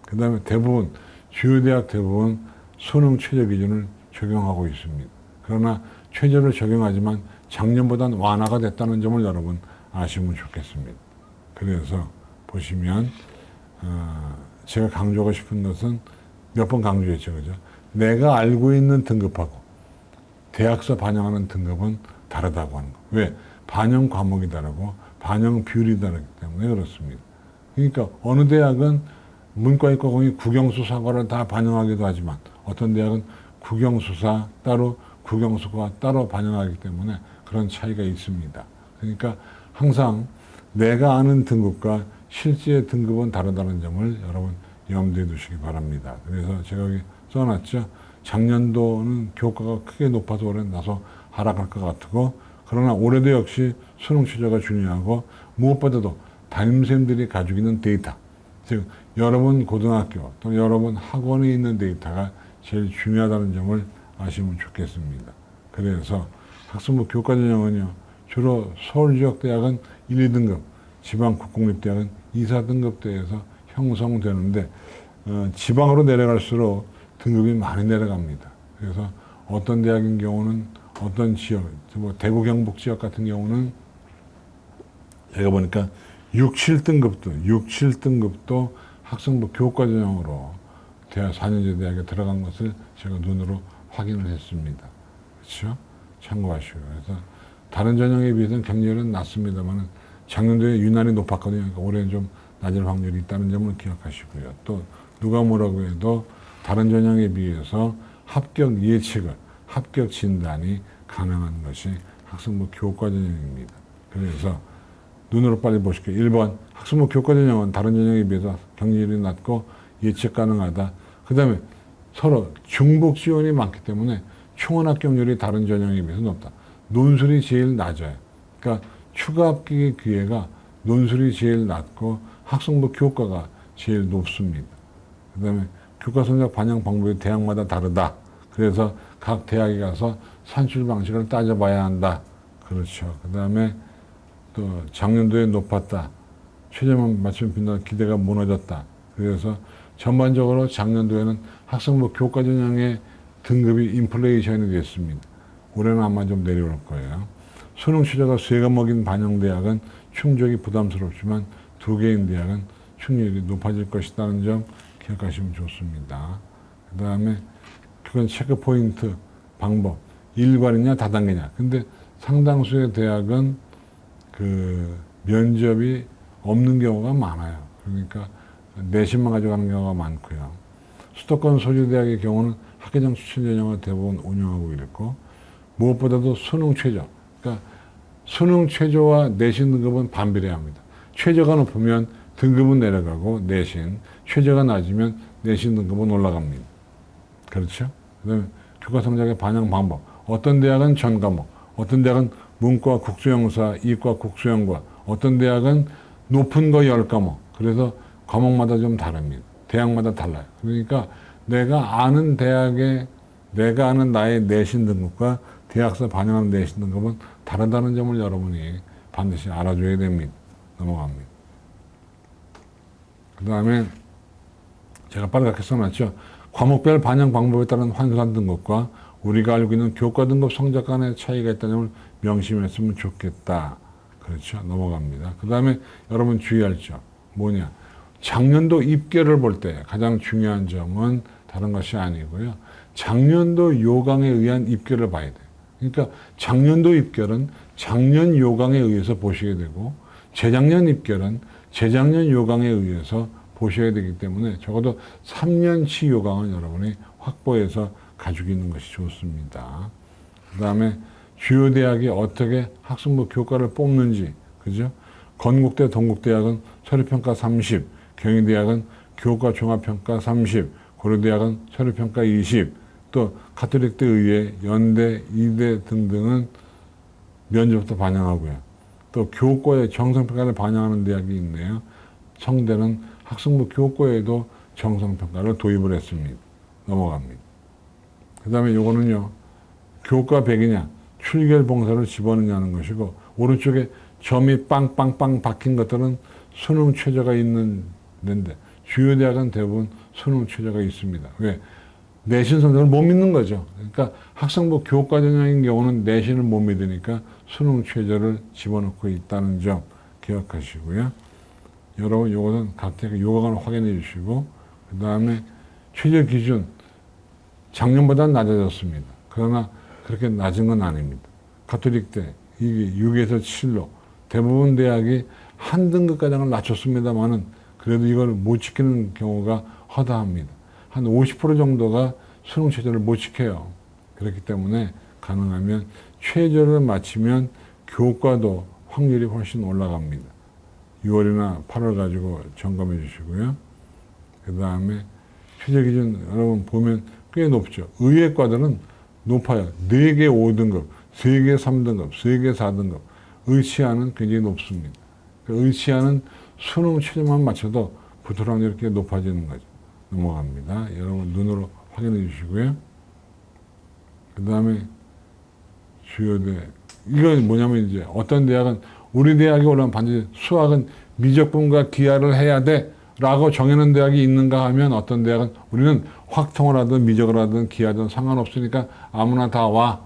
그 다음에 대부분 주요 대학 대부분 수능 최저 기준을 적용하고 있습니다. 그러나 최저를 적용하지만 작년보다는 완화가 됐다는 점을 여러분 아시면 좋겠습니다. 그래서 보시면 제가 강조하고 싶은 것은 몇 번 강조했죠, 그죠? 내가 알고 있는 등급하고 대학서 반영하는 등급은 다르다고 하는 거. 왜? 반영 과목이 다르고 반영 비율이 다르기 때문에 그렇습니다. 그러니까 어느 대학은 문과이과 공이 국영수사과를 다 반영하기도 하지만 어떤 대학은 국영수사 따로 국영수과 따로 반영하기 때문에 그런 차이가 있습니다. 그러니까 항상 내가 아는 등급과 실제 등급은 다르다는 점을 여러분 염두에 두시기 바랍니다. 그래서 제가 여기 써놨죠. 작년도는 교과가 크게 높아서 올해는 다소 하락할 것 같고, 그러나 올해도 역시 수능 최저가 중요하고 무엇보다도 담임쌤들이 가지고 있는 데이터, 즉 여러분 고등학교 또는 여러분 학원에 있는 데이터가 제일 중요하다는 점을 아시면 좋겠습니다. 그래서 학생부 교과 전형은요 주로 서울 지역 대학은 1, 2등급, 지방 국공립대학은 2, 4등급대에서 형성되는데 지방으로 내려갈수록 등급이 많이 내려갑니다. 그래서 어떤 대학인 경우는 어떤 지역, 뭐 대구 경북 지역 같은 경우는 제가 보니까 6, 7등급도 학생부 교과 전형으로 대학 4년제 대학에 들어간 것을 제가 눈으로 확인을 했습니다. 그렇죠? 참고하시고요. 그래서 다른 전형에 비해서는 경쟁률은 낮습니다만 작년도에 유난히 높았거든요. 그러니까 올해는 좀 낮을 확률이 있다는 점을 기억하시고요. 또 누가 뭐라고 해도 다른 전형에 비해서 합격 예측을, 합격 진단이 가능한 것이 학생부 교과 전형입니다. 그래서 눈으로 빨리 보실게요. 1번 학생부 교과 전형은 다른 전형에 비해서 경쟁률이 낮고 예측 가능하다. 그 다음에 서로 중복 지원이 많기 때문에 총원 합격률이 다른 전형에 비해서 높다. 논술이 제일 낮아요. 그러니까 추가 합격의 기회가 논술이 제일 낮고 학생부 교과가 제일 높습니다. 그 다음에 교과 성적 반영 방법이 대학마다 다르다. 그래서 각 대학에 가서 산출 방식을 따져봐야 한다. 그렇죠. 그 다음에 또 작년도에 높았다. 최저만 맞추면 빈다. 기대가 무너졌다. 그래서 전반적으로 작년도에는 학생부 교과 전형의 등급이 인플레이션이 됐습니다. 올해는 아마 좀 내려올 거예요. 수능 최저가 3과목인 반영대학은 충족이 부담스럽지만 2개인 대학은 충족률이 높아질 것이라는 점 기억하시면 좋습니다. 그 다음에 그건 체크 포인트 방법. 일괄이냐 다단계냐. 근데 상당수의 대학은 그 면접이 없는 경우가 많아요. 그러니까 내신만 가져가는 경우가 많고요. 수도권 소유 대학의 경우는 학교장 추천 전형을 대부분 운영하고 있고 무엇보다도 수능 최저. 그러니까 수능 최저와 내신 등급은 반비례합니다. 최저가 높으면 등급은 내려가고 내신, 최저가 낮으면 내신 등급은 올라갑니다. 그렇죠? 그다음에 교과 성적의 반영 방법. 어떤 대학은 전 과목, 어떤 대학은 문과 국수영사, 이과 국수영과, 어떤 대학은 높은 거 10과목. 그래서 과목마다 좀 다릅니다. 대학마다 달라요. 그러니까 내가 아는 대학의, 내가 아는 나의 내신 등급과 대학에서 반영하는 내신 등급은 다르다는 점을 여러분이 반드시 알아줘야 됩니다. 넘어갑니다. 그 다음에 제가 빨갛게 써놨죠. 과목별 반영 방법에 따른 환산 등급과 우리가 알고 있는 교과 등급 성적 간의 차이가 있다는 점을 명심했으면 좋겠다. 그렇죠. 넘어갑니다. 그 다음에 여러분 주의할 점 뭐냐. 작년도 입결을 볼 때 가장 중요한 점은 다른 것이 아니고요. 작년도 요강에 의한 입결을 봐야 돼요. 그러니까 작년도 입결은 작년 요강에 의해서 보시게 되고 재작년 입결은 재작년 요강에 의해서 보셔야 되기 때문에 적어도 3년치 요강은 여러분이 확보해서 가지고 있는 것이 좋습니다. 그 다음에 주요 대학이 어떻게 학생부 교과를 뽑는지, 그죠? 건국대, 동국대학은 서류평가 30, 경희대학은 교과 종합평가 30, 고려대학은 서류평가 20, 또 가톨릭대 의회, 연대, 이대 등등은 면접부터 반영하고요. 또 교과의 정성평가를 반영하는 대학이 있네요. 성대는 학생부 교과에도 정성평가를 도입을 했습니다. 넘어갑니다. 그 다음에 요거는요. 교과 100이냐, 출결 봉사를 집어넣냐는 것이고 오른쪽에 점이 빵빵빵 박힌 것들은 수능 최저가 있는 데인데 주요 대학은 대부분 수능 최저가 있습니다. 왜? 내신 성적을 못 믿는 거죠. 그러니까 학생부 교과 전형인 경우는 내신을 못 믿으니까 수능 최저를 집어넣고 있다는 점 기억하시고요. 여러분 이것은 각 대학 요강을 확인해 주시고 그 다음에 최저 기준 작년보다는 낮아졌습니다. 그러나 그렇게 낮은 건 아닙니다. 가톨릭대 이게 6에서 7로 대부분 대학이 한 등급가량을 낮췄습니다만은 그래도 이걸 못 지키는 경우가 허다합니다. 한 50% 정도가 수능 최저를 못 지켜요. 그렇기 때문에 가능하면 최저를 맞추면 교과도 확률이 훨씬 올라갑니다. 6월이나 8월 가지고 점검해 주시고요. 그 다음에 최저 기준 여러분 보면 꽤 높죠. 의예과들은 높아요. 4개 5등급, 3개 3등급, 3개 4등급. 의치아는 굉장히 높습니다. 의치아는 수능 최저만 맞춰도 붙을 확률이 이렇게 높아지는 거죠. 넘어갑니다. 여러분 눈으로 확인해 주시고요. 그 다음에 주요대 이건 뭐냐면 이제 어떤 대학은 우리 대학에 올라면 반드시 수학은 미적분과 기하를 해야 돼 라고 정해놓은 대학이 있는가 하면 어떤 대학은 우리는 확통을 하든 미적을 하든 기하든 상관없으니까 아무나 다 와.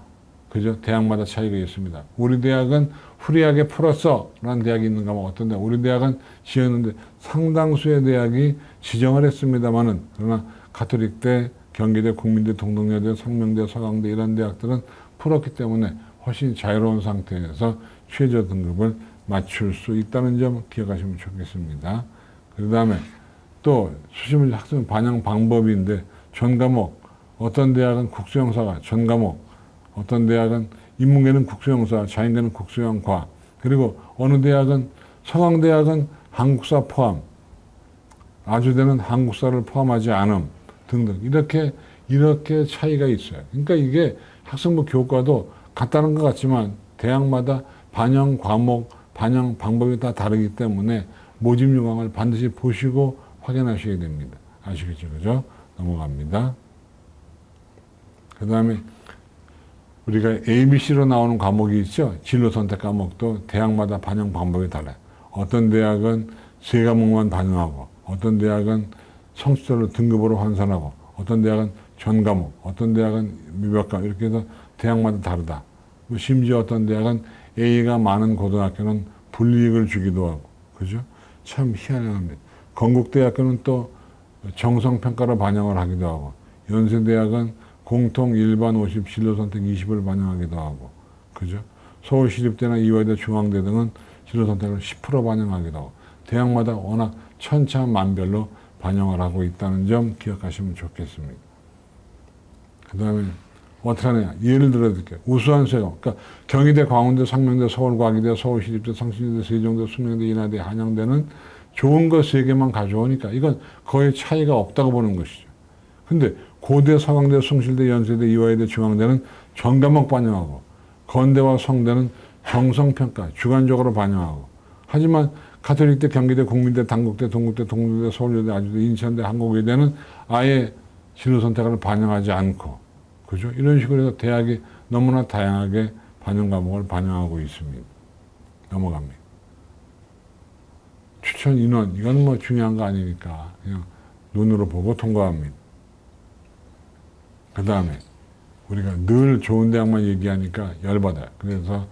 그죠? 대학마다 차이가 있습니다. 우리 대학은 후리하게 풀었어 라는 대학이 있는가 하면 어떤 대학, 우리 대학은 지었는데 상당수의 대학이 지정을 했습니다만은 그러나 가톨릭대, 경기대, 국민대, 동덕여대, 상명대, 서강대 이런 대학들은 풀었기 때문에 훨씬 자유로운 상태에서 최저 등급을 맞출 수 있다는 점 기억하시면 좋겠습니다. 그 다음에 또 수시문제 학생 반영 방법인데 전 과목, 어떤 대학은 국수형사가 전 과목, 어떤 대학은 인문계는 국수형사, 자연계는 국수형과, 그리고 어느 대학은 서강대학은 한국사 포함, 아주대는 한국사를 포함하지 않음 등등 이렇게 차이가 있어요. 그러니까 이게 학생부 교과도 같다는 것 같지만 대학마다 반영 과목, 반영 방법이 다 다르기 때문에 모집 요강을 반드시 보시고 확인하셔야 됩니다. 아시겠죠? 그죠? 넘어갑니다. 그 다음에 우리가 ABC로 나오는 과목이 있죠. 진로 선택 과목도 대학마다 반영 방법이 달라요. 어떤 대학은 세 과목만 반영하고, 어떤 대학은 성취도를 등급으로 환산하고, 어떤 대학은 전 과목, 어떤 대학은 미몇 과목 이렇게 해서 대학마다 다르다. 심지어 어떤 대학은 A가 많은 고등학교는 불이익을 주기도 하고, 그죠? 참 희한합니다. 건국대학교는 또 정성평가로 반영을 하기도 하고, 연세대학은 공통 일반 50, 진로선택 20을 반영하기도 하고, 그죠? 서울시립대나 이화여대, 중앙대 등은 진로선택을 10% 반영하기도 하고, 대학마다 워낙 천차만별로 반영을 하고 있다는 점 기억하시면 좋겠습니다. 그 다음에 어떻게 하느냐. 예를 들어 드릴게요. 우수한 세종. 그러니까 경희대, 광운대, 상명대, 서울과기대, 서울시립대, 성신여대, 세종대, 숙명대, 인하대, 한양대는 좋은 거 3개만 가져오니까 이건 거의 차이가 없다고 보는 것이죠. 근데 고대, 서강대, 숭실대, 연세대, 이화여대, 중앙대는 전 과목 반영하고, 건대와 성대는 정성평가, 주관적으로 반영하고, 하지만 가톨릭대, 경기대, 국민대, 단국대, 동국대, 동국대, 서울여대, 아주대, 인천대, 한국외대는 아예 진로 선택을 반영하지 않고, 그죠? 이런 식으로 해서 대학이 너무나 다양하게 반영 과목을 반영하고 있습니다. 넘어갑니다. 추천 인원, 이건 뭐 중요한 거 아니니까 그냥 눈으로 보고 통과합니다. 그 다음에 우리가 늘 좋은 대학만 얘기하니까 열받아요. 그래서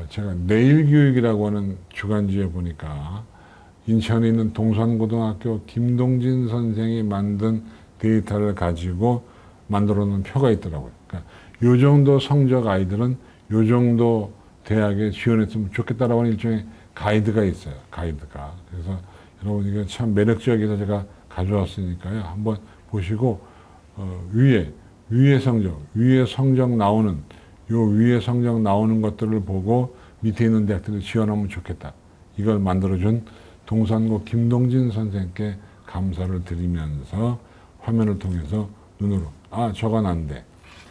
제가 내일교육이라고 하는 주간지에 보니까 인천에 있는 동산고등학교 김동진 선생이 만든 데이터를 가지고 만들어 놓은 표가 있더라고요. 그러니까 요 정도 성적 아이들은 요 정도 대학에 지원했으면 좋겠다라고 하는 일종의 가이드가 있어요. 가이드가. 그래서 여러분 이게 참 매력적이어서 제가 가져왔으니까요. 한번 보시고 위에 성적 나오는 요 위에 성적 나오는 것들을 보고 밑에 있는 대학들을 지원하면 좋겠다. 이걸 만들어준 동산고 김동진 선생님께 감사를 드리면서 화면을 통해서 눈으로 저건 안 돼.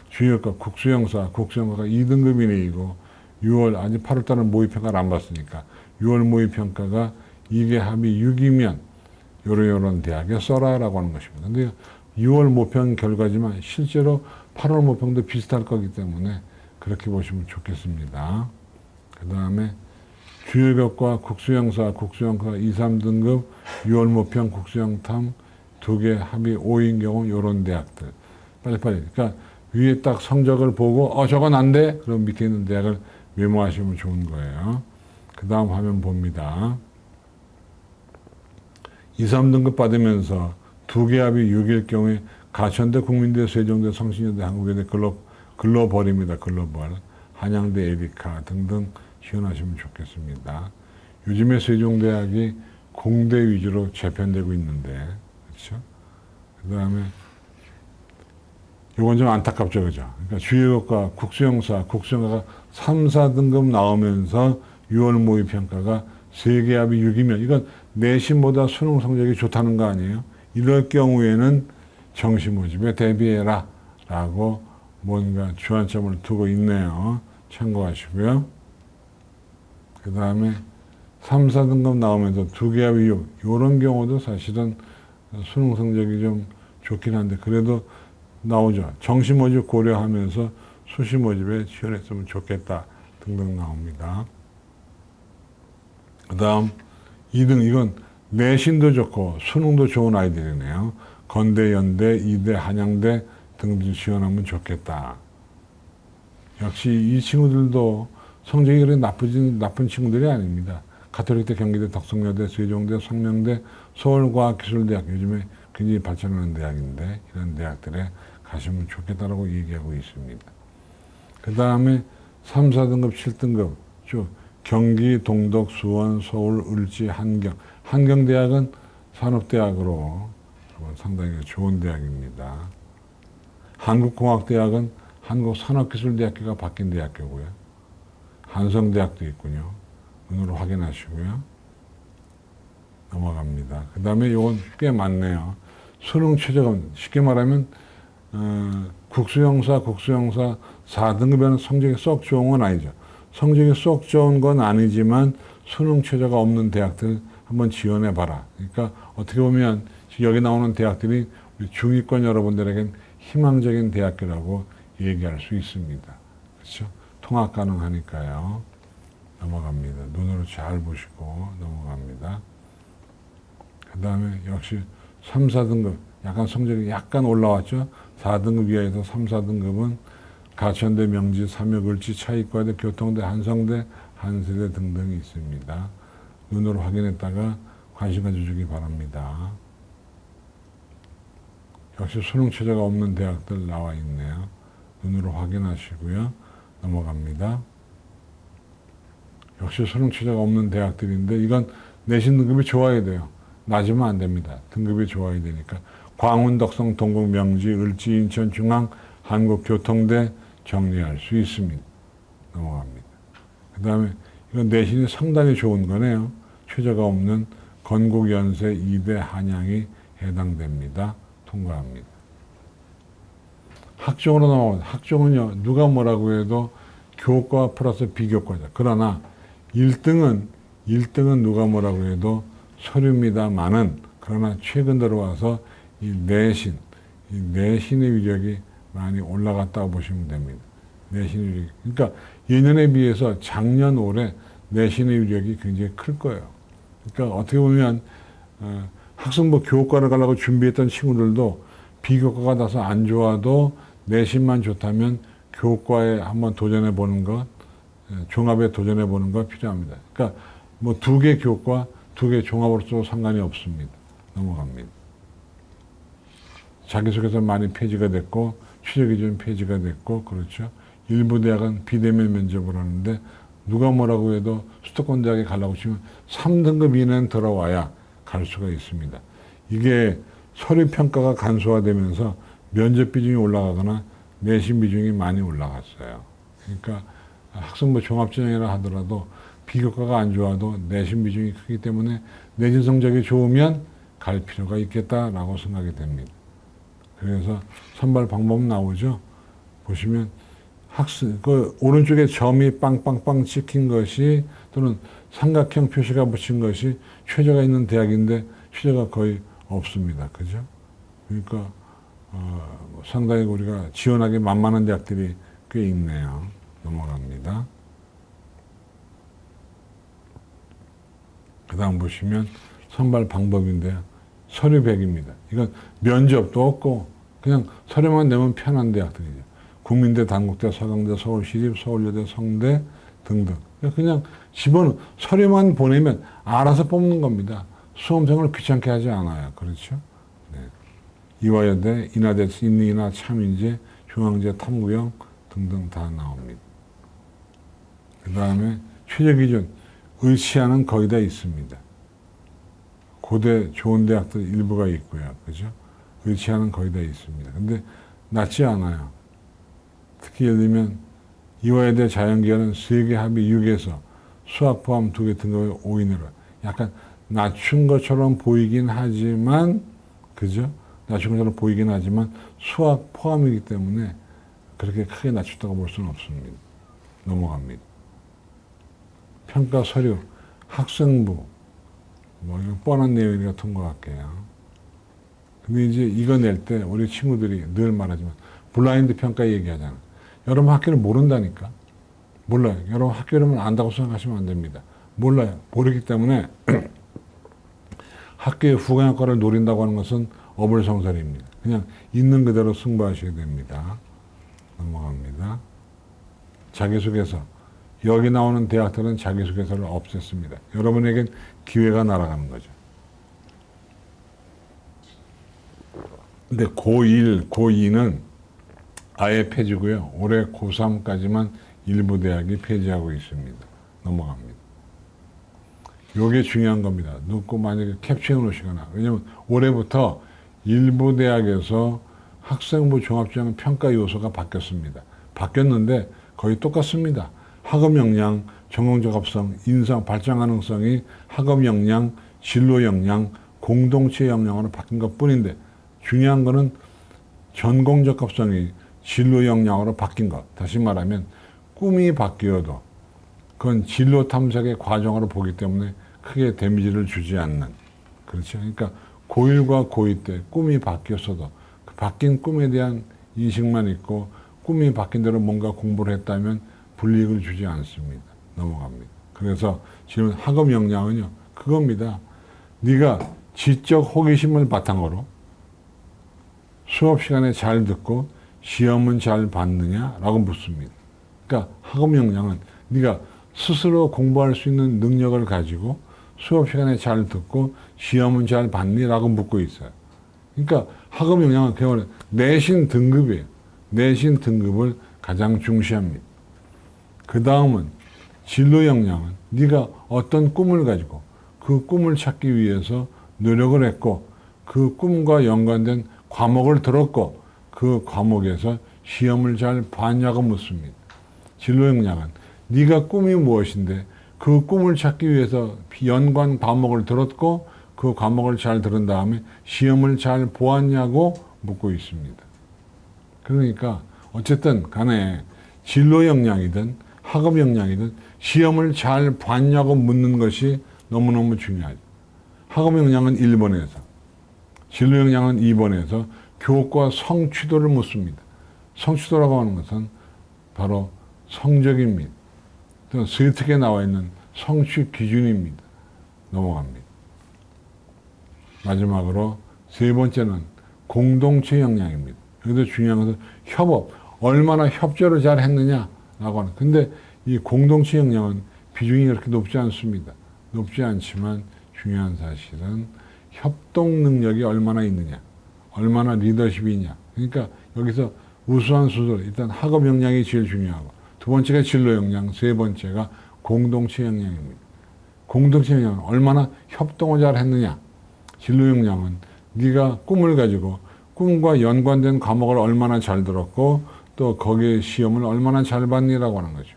주요과 국수형사가 2등급이네 이거. 6월 아직 8월달은 모의평가를 안 봤으니까 6월 모의평가가 이게 합이 6이면 요런 대학에 써라라고 하는 것입니다. 근데 6월 모평 결과지만 실제로 8월 모평도 비슷할 거기 때문에 그렇게 보시면 좋겠습니다. 그 다음에 주요교과 국수형사 2, 3등급 6월 모평 국수형탐 2개 합이 5인 경우 요런 대학들 빨리빨리. 그러니까 위에 딱 성적을 보고 저건 안 돼? 그럼 밑에 있는 대학을 메모하시면 좋은 거예요. 그 다음 화면 봅니다. 2, 3등급 받으면서 2개 합이 6일 경우에 가천대, 국민대, 세종대, 성신여대, 한국외대 글로벌입니다. 글로벌. 한양대, 에리카 등등 지원하시면 좋겠습니다. 요즘에 세종대학이 공대 위주로 재편되고 있는데, 그렇죠? 그 다음에 이건 좀 안타깝죠, 그죠? 그러니까 주요교과 국수형사가 3, 4등급 나오면서 6월 모의평가가 3개 합이 6이면 이건 내신보다 수능 성적이 좋다는 거 아니에요? 이럴 경우에는 정시 모집에 대비해라 라고 뭔가 주안점을 두고 있네요. 참고하시고요. 그 다음에 3, 4등급 나오면서 2개 합이 6 이런 경우도 사실은 수능 성적이 좀 좋긴 한데 그래도 나오죠. 정시 모집 고려하면서 수시 모집에 지원했으면 좋겠다 등등 나옵니다. 그 다음 2등, 이건 내신도 좋고 수능도 좋은 아이들이네요. 건대, 연대, 이대, 한양대 등등 지원하면 좋겠다. 역시 이 친구들도 성적이 그렇게 나쁜 친구들이 아닙니다. 가톨릭대, 경기대, 덕성여대, 세종대, 성명대, 서울과학기술대학, 요즘에 굉장히 발전하는 대학인데 이런 대학들에 가시면 좋겠다라고 얘기하고 있습니다. 그 다음에 3, 4등급, 7등급 쭉 경기, 동덕, 수원, 서울, 을지, 한경. 한경대학은 산업대학으로 상당히 좋은 대학입니다. 한국공학대학은 한국산업기술대학교가 바뀐 대학교고요. 한성대학도 있군요. 눈으로 확인하시고요. 넘어갑니다. 그 다음에 이건 꽤 많네요. 수능 최저금, 쉽게 말하면 국수형사 4등급에는 성적이 썩 좋은 건 아니죠. 성적이 썩 좋은 건 아니지만 수능 최저가 없는 대학들 한번 지원해봐라. 그러니까 어떻게 보면 여기 나오는 대학들이 우리 중위권 여러분들에겐 희망적인 대학교라고 얘기할 수 있습니다. 그렇죠? 통합 가능하니까요. 넘어갑니다. 눈으로 잘 보시고 넘어갑니다. 그 다음에 역시 3, 4등급 약간 성적이 약간 올라왔죠. 4등급 이하에서 3, 4등급은 가천대, 명지, 삼역, 을지, 차이과대, 교통대, 한성대, 한세대 등등이 있습니다. 눈으로 확인했다가 관심 가져주기 바랍니다. 역시 수능 최저가 없는 대학들 나와 있네요. 눈으로 확인하시고요. 넘어갑니다. 역시 수능 최저가 없는 대학들인데 이건 내신 등급이 좋아야 돼요. 낮으면 안 됩니다. 등급이 좋아야 되니까. 광운, 덕성, 동국, 명지, 을지, 인천, 중앙, 한국교통대 정리할 수 있습니다. 넘어갑니다. 그 다음에 이건 내신이 상당히 좋은 거네요. 최저가 없는 건국, 연세, 이대, 한양이 해당됩니다. 통과합니다. 학종으로 넘어갑니다. 학종은요, 누가 뭐라고 해도 교과 플러스 비교과죠. 그러나 1등은 누가 뭐라고 해도 서류입니다만은, 그러나 최근 들어와서 이 내신의 위력이 많이 올라갔다고 보시면 됩니다. 내신의 위력. 그러니까 예년에 비해서 작년 올해 내신의 위력이 굉장히 클 거예요. 그러니까 어떻게 보면 학생부 교과를 가려고 준비했던 친구들도 비교과가 나서 안 좋아도 내신만 좋다면 교과에 한번 도전해 보는 것, 종합에 도전해 보는 것 필요합니다. 그러니까 뭐 2개 교과, 2개 종합으로서 상관이 없습니다. 넘어갑니다. 자기소개서 많이 폐지가 됐고, 취직기준 폐지가 됐고, 그렇죠. 일부 대학은 비대면 면접을 하는데, 누가 뭐라고 해도 수도권 대학에 가려고 치면 3등급 이내는 들어와야 갈 수가 있습니다. 이게 서류 평가가 간소화되면서 면접 비중이 올라가거나 내신 비중이 많이 올라갔어요. 그러니까 학생부 종합전형이라 하더라도 비교과가 안 좋아도 내신 비중이 크기 때문에 내신 성적이 좋으면 갈 필요가 있겠다라고 생각이 됩니다. 그래서 선발 방법 나오죠. 보시면 그 오른쪽에 점이 빵빵빵 찍힌 것이 또는 삼각형 표시가 붙인 것이 최저가 있는 대학인데 최저가 거의 없습니다. 그죠? 그러니까 상당히 우리가 지원하기 만만한 대학들이 꽤 있네요. 넘어갑니다. 그 다음 보시면 선발 방법인데요. 서류백입니다. 이건 면접도 없고 그냥 서류만 내면 편한 대학들이죠. 국민대, 단국대, 서강대, 서울시립, 서울여대, 성대 등등. 그냥 서류만 보내면 알아서 뽑는 겁니다. 수험생을 귀찮게 하지 않아요. 그렇죠? 네. 이화여대, 인하대, 인리인하, 참인재, 중앙재, 탐구형 등등 다 나옵니다. 그 다음에 최저기준, 의치하는 거의 다 있습니다. 고대 좋은 대학들 일부가 있고요. 그죠? 의치하는 거의 다 있습니다. 근데 낮지 않아요. 특히 예를 들면 이화여대 자연계열은 세계 합의 6에서 수학 포함 2개 등급의 5인으로 약간 낮춘 것처럼 보이긴 하지만, 그죠? 낮춘 것처럼 보이긴 하지만 수학 포함이기 때문에 그렇게 크게 낮췄다고 볼 수는 없습니다. 넘어갑니다. 평가 서류, 학생부, 뭐 이건 뻔한 내용이니까 통과할게요. 근데 이제 이거 낼 때 우리 친구들이 늘 말하지만 블라인드 평가 얘기하잖아. 여러분 학교를 모른다니까. 몰라요. 여러분 학교 이름을 안다고 생각하시면 안 됩니다. 몰라요. 모르기 때문에 학교의 후관학과를 노린다고 하는 것은 어불성설입니다. 그냥 있는 그대로 승부하셔야 됩니다. 넘어갑니다. 자기소개서. 여기 나오는 대학들은 자기소개서를 없앴습니다. 여러분에겐 기회가 날아가는 거죠. 근데 고1, 고2는 아예 폐지고요. 올해 고3까지만 일부 대학이 폐지하고 있습니다. 넘어갑니다. 요게 중요한 겁니다. 놓고 만약에 캡처해 놓으시거나. 왜냐면 올해부터 일부 대학에서 학생부 종합지원 평가 요소가 바뀌었습니다. 바뀌었는데 거의 똑같습니다. 학업 역량, 전공 적합성, 인성 발전 가능성이 학업 역량, 진로 역량, 공동체 역량으로 바뀐 것 뿐인데 중요한 거는 전공 적합성이 진로 역량으로 바뀐 것. 다시 말하면 꿈이 바뀌어도 그건 진로 탐색의 과정으로 보기 때문에 크게 데미지를 주지 않는. 그렇죠. 그러니까 고1과 고2 때 꿈이 바뀌었어도 그 바뀐 꿈에 대한 인식만 있고 꿈이 바뀐 대로 뭔가 공부를 했다면 불이익을 주지 않습니다. 넘어갑니다. 그래서 지금 학업 역량은요. 그겁니다. 네가 지적 호기심을 바탕으로 수업 시간에 잘 듣고 시험은 잘 봤느냐라고 묻습니다. 그러니까 학업 역량은 네가 스스로 공부할 수 있는 능력을 가지고 수업 시간에 잘 듣고 시험은 잘 봤니라고 묻고 있어요. 그러니까 학업 역량은 그냥 내신 등급이에요. 내신 등급을 가장 중시합니다. 그 다음은 진로 역량은 네가 어떤 꿈을 가지고 그 꿈을 찾기 위해서 노력을 했고 그 꿈과 연관된 과목을 들었고 그 과목에서 시험을 잘 봤냐고 묻습니다. 진로 역량은 네가 꿈이 무엇인데 그 꿈을 찾기 위해서 연관 과목을 들었고 그 과목을 잘 들은 다음에 시험을 잘 보았냐고 묻고 있습니다. 그러니까 어쨌든 간에 진로 역량이든 학업 역량이든 시험을 잘 봤냐고 묻는 것이 너무너무 중요하죠. 학업 역량은 1번에서, 진로 역량은 2번에서 교과 성취도를 묻습니다. 성취도라고 하는 것은 바로 성적입니다. 또 서식에 나와 있는 성취 기준입니다. 넘어갑니다. 마지막으로 세 번째는 공동체 역량입니다. 여기서 중요한 것은 협업, 얼마나 협조를 잘 했느냐라고 하는. 근데 이 공동체 역량은 비중이 그렇게 높지 않습니다. 높지 않지만 중요한 사실은 협동 능력이 얼마나 있느냐, 얼마나 리더십이 있냐. 그러니까 여기서 우수한 순서로 일단 학업 역량이 제일 중요하고 두 번째가 진로 역량, 세 번째가 공동체 역량입니다. 공동체 역량은 얼마나 협동을 잘 했느냐. 진로 역량은 네가 꿈을 가지고 꿈과 연관된 과목을 얼마나 잘 들었고 또 거기에 시험을 얼마나 잘 봤니라고 하는 거죠.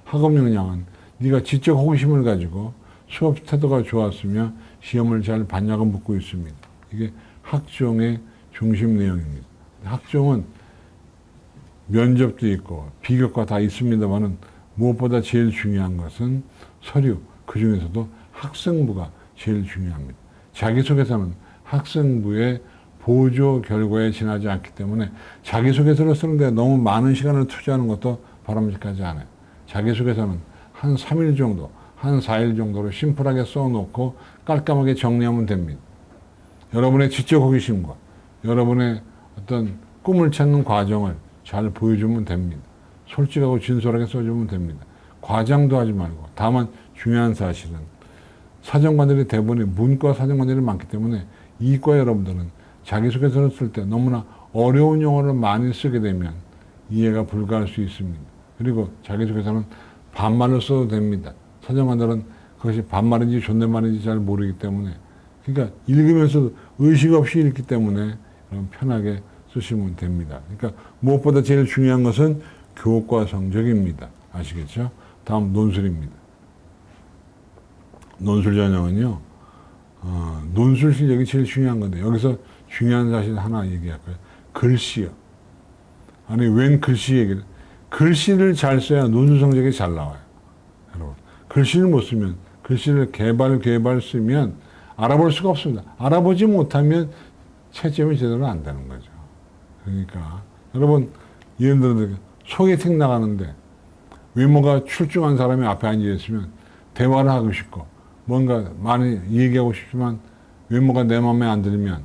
학업 역량은 네가 지적 호기심을 가지고 수업 태도가 좋았으며 시험을 잘 봤냐고 묻고 있습니다. 이게 학종의 중심 내용입니다. 학종은 면접도 있고 비교과 다 있습니다만은 무엇보다 제일 중요한 것은 서류, 그 중에서도 학생부가 제일 중요합니다. 자기소개서는 학생부의 보조 결과에 지나지 않기 때문에 자기소개서를 쓰는데 너무 많은 시간을 투자하는 것도 바람직하지 않아요. 자기소개서는 한 3일 정도, 한 4일 정도로 심플하게 써놓고 깔끔하게 정리하면 됩니다. 여러분의 지적 호기심과 여러분의 어떤 꿈을 찾는 과정을 잘 보여주면 됩니다. 솔직하고 진솔하게 써주면 됩니다. 과장도 하지 말고. 다만 중요한 사실은 사정관들이 대부분이 문과 사정관들이 많기 때문에 이과 여러분들은 자기소개서를 쓸 때 너무나 어려운 용어를 많이 쓰게 되면 이해가 불가할 수 있습니다. 그리고 자기소개서는 반말로 써도 됩니다. 사정관들은 그것이 반말인지 존댓말인지 잘 모르기 때문에 그러니까 읽으면서 의식 없이 읽기 때문에 편하게 쓰시면 됩니다. 그러니까 무엇보다 제일 중요한 것은 교과 성적입니다. 아시겠죠? 다음 논술입니다. 논술 전형은요. 논술 실력이 제일 중요한 건데 여기서 중요한 사실 하나 얘기할 거예요. 글씨요. 아니 웬 글씨 얘기를. 글씨를 잘 써야 논술 성적이 잘 나와요. 여러분. 글씨를 못 쓰면 글씨를 개발 쓰면 알아볼 수가 없습니다. 알아보지 못하면 채점이 제대로 안 되는 거죠. 그러니까 여러분 예를 들어 소개팅 나가는데 외모가 출중한 사람이 앞에 앉아 있으면 대화를 하고 싶고 뭔가 많이 얘기하고 싶지만 외모가 내 마음에 안 들면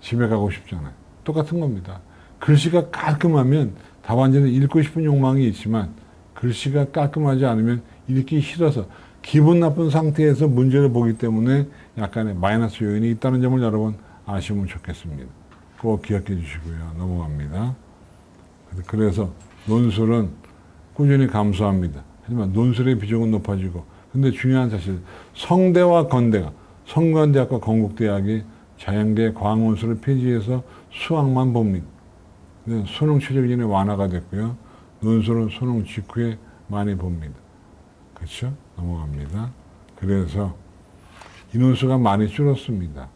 집에 가고 싶잖아요. 똑같은 겁니다. 글씨가 깔끔하면 답안지는 읽고 싶은 욕망이 있지만 글씨가 깔끔하지 않으면 읽기 싫어서 기분 나쁜 상태에서 문제를 보기 때문에 약간의 마이너스 요인이 있다는 점을 여러분 아시면 좋겠습니다. 꼭 기억해 주시고요. 넘어갑니다. 그래서 논술은 꾸준히 감소합니다. 하지만 논술의 비중은 높아지고 근데 중요한 사실 성대와 건대가 성관대학과 건국대학이 자연계 과학논술을 폐지해서 수학만 봅니다. 수능 최저 기준이 완화가 됐고요. 논술은 수능 직후에 많이 봅니다. 그렇죠? 넘어갑니다. 그래서 인원수가 많이 줄었습니다.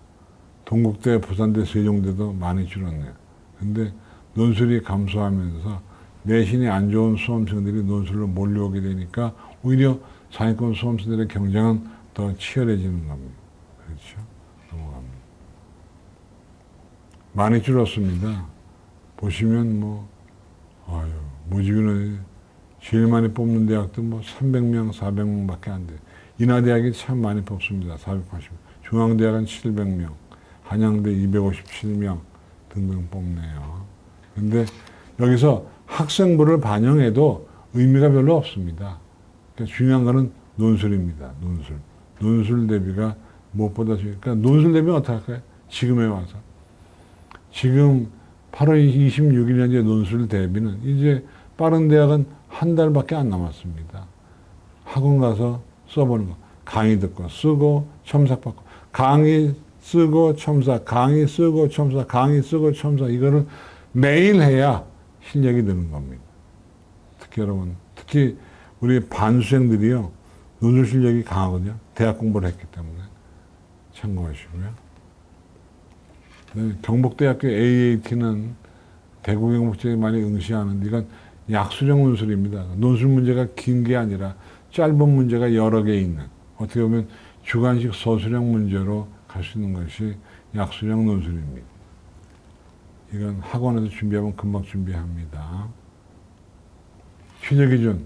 동국대, 부산대, 세종대도 많이 줄었네요. 근데 논술이 감소하면서 내신이 안 좋은 수험생들이 논술로 몰려오게 되니까 오히려 상위권 수험생들의 경쟁은 더 치열해지는 겁니다. 그렇죠? 넘어갑니다. 많이 줄었습니다. 보시면 모집인원 제일 많이 뽑는 대학도 300명, 400명밖에 안 돼요. 인하대학이 참 많이 뽑습니다. 480명. 중앙대학은 700명, 한양대 257명 등등 뽑네요. 근데 여기서 학생부를 반영해도 의미가 별로 없습니다. 그러니까 중요한 거는 논술입니다. 논술. 논술 대비가 무엇보다 그러니까 논술 대비는 어떻게 할까요? 지금에 와서. 지금 8월 26일 현재 논술 대비는 이제 빠른 대학은 한 달밖에 안 남았습니다. 학원 가서 써보는 거. 강의 듣고 쓰고 첨삭 받고 강의 쓰고 첨삭, 강의 쓰고 첨삭, 강의 쓰고 첨삭 이거를 매일 해야 실력이 느는 겁니다. 특히 여러분, 특히 우리 반수생들이요. 논술 실력이 강하거든요. 대학 공부를 했기 때문에. 참고하시고요. 네, 경북대학교 AAT는 대구 경북지역에 많이 응시하는데 이건 약수령 논술입니다. 논술 문제가 긴 게 아니라 짧은 문제가 여러 개 있는 어떻게 보면 주관식 서술형 문제로 갈 수 있는 것이 약수령 논술입니다. 이건 학원에서 준비하면 금방 준비합니다. 취재 기준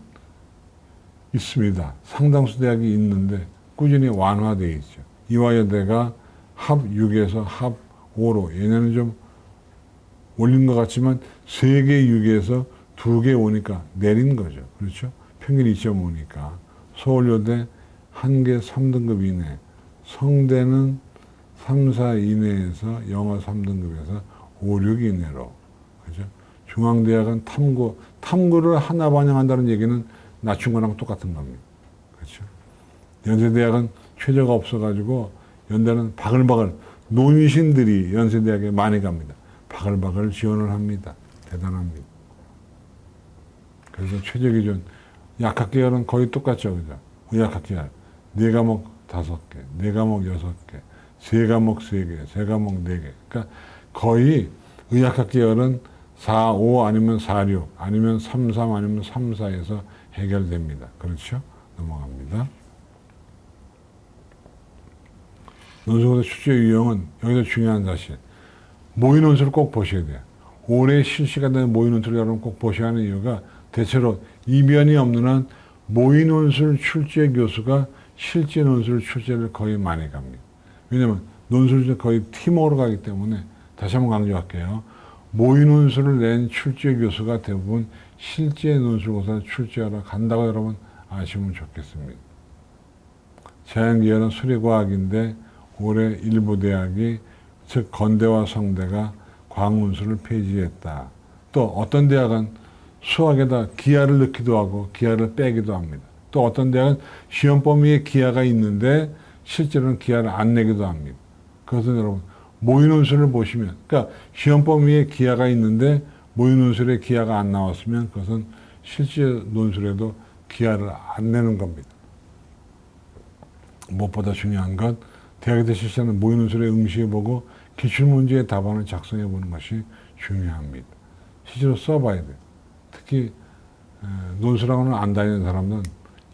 있습니다. 상당수 대학이 있는데 꾸준히 완화되어 있죠. 이화여대가 합 6에서 합 5로 얘네는 좀 올린 것 같지만 3개 6에서 2개 오니까 내린 거죠. 그렇죠? 평균 2.5니까. 서울여대 1개 3등급 이내, 성대는 3, 4 이내에서 영어 3등급에서 5, 6 이내로. 그죠? 중앙대학은 탐구를 하나 반영한다는 얘기는 낮춘 거랑 똑같은 겁니다. 그렇죠? 연세대학은 최저가 없어가지고 연대는 바글바글 논신들이 연세대학에 많이 갑니다. 바글바글 지원을 합니다. 대단합니다. 그래서 최저 기준 약학 계열은 거의 똑같죠. 그죠? 의학학 계열 4과목 5개, 4과목 6개, 3과목 3개, 3과목 4개. 그러니까 거의 의학학 계열은 4, 5 아니면 4, 6 아니면 3, 3 아니면 3, 4에서 해결됩니다. 그렇죠? 넘어갑니다. 논술고사 출제 유형은 여기서 중요한 사실. 모의 논술을 꼭 보셔야 돼요. 올해 실시가 된 모의 논술을 여러분 꼭 보셔야 하는 이유가 대체로 이변이 없는 한 모의 논술 출제 교수가 실제 논술 출제를 거의 많이 갑니다. 왜냐면 논술은 거의 팀워크로 가기 때문에 다시 한번 강조할게요. 모의 논술을 낸 출제 교수가 대부분 실제 논술고사를 출제하러 간다고 여러분 아시면 좋겠습니다. 자연계열은 수리과학인데 올해 일부 대학이 즉 건대와 성대가 과학논술을 폐지했다. 또 어떤 대학은 수학에다 기하를 넣기도 하고 기하를 빼기도 합니다. 또 어떤 대학은 시험 범위에 기하가 있는데 실제로는 기하를 안 내기도 합니다. 그것은 여러분 모의 논술을 보시면 그러니까 시험 범위에 기하가 있는데 모의 논술에 기하가 안 나왔으면 그것은 실제 논술에도 기하를 안 내는 겁니다. 무엇보다 중요한 건 대학에서 실시하는 모의 논술에 응시해보고 기출문제의 답안을 작성해보는 것이 중요합니다. 실제로 써봐야 돼요. 특히 논술학원을 안 다니는 사람은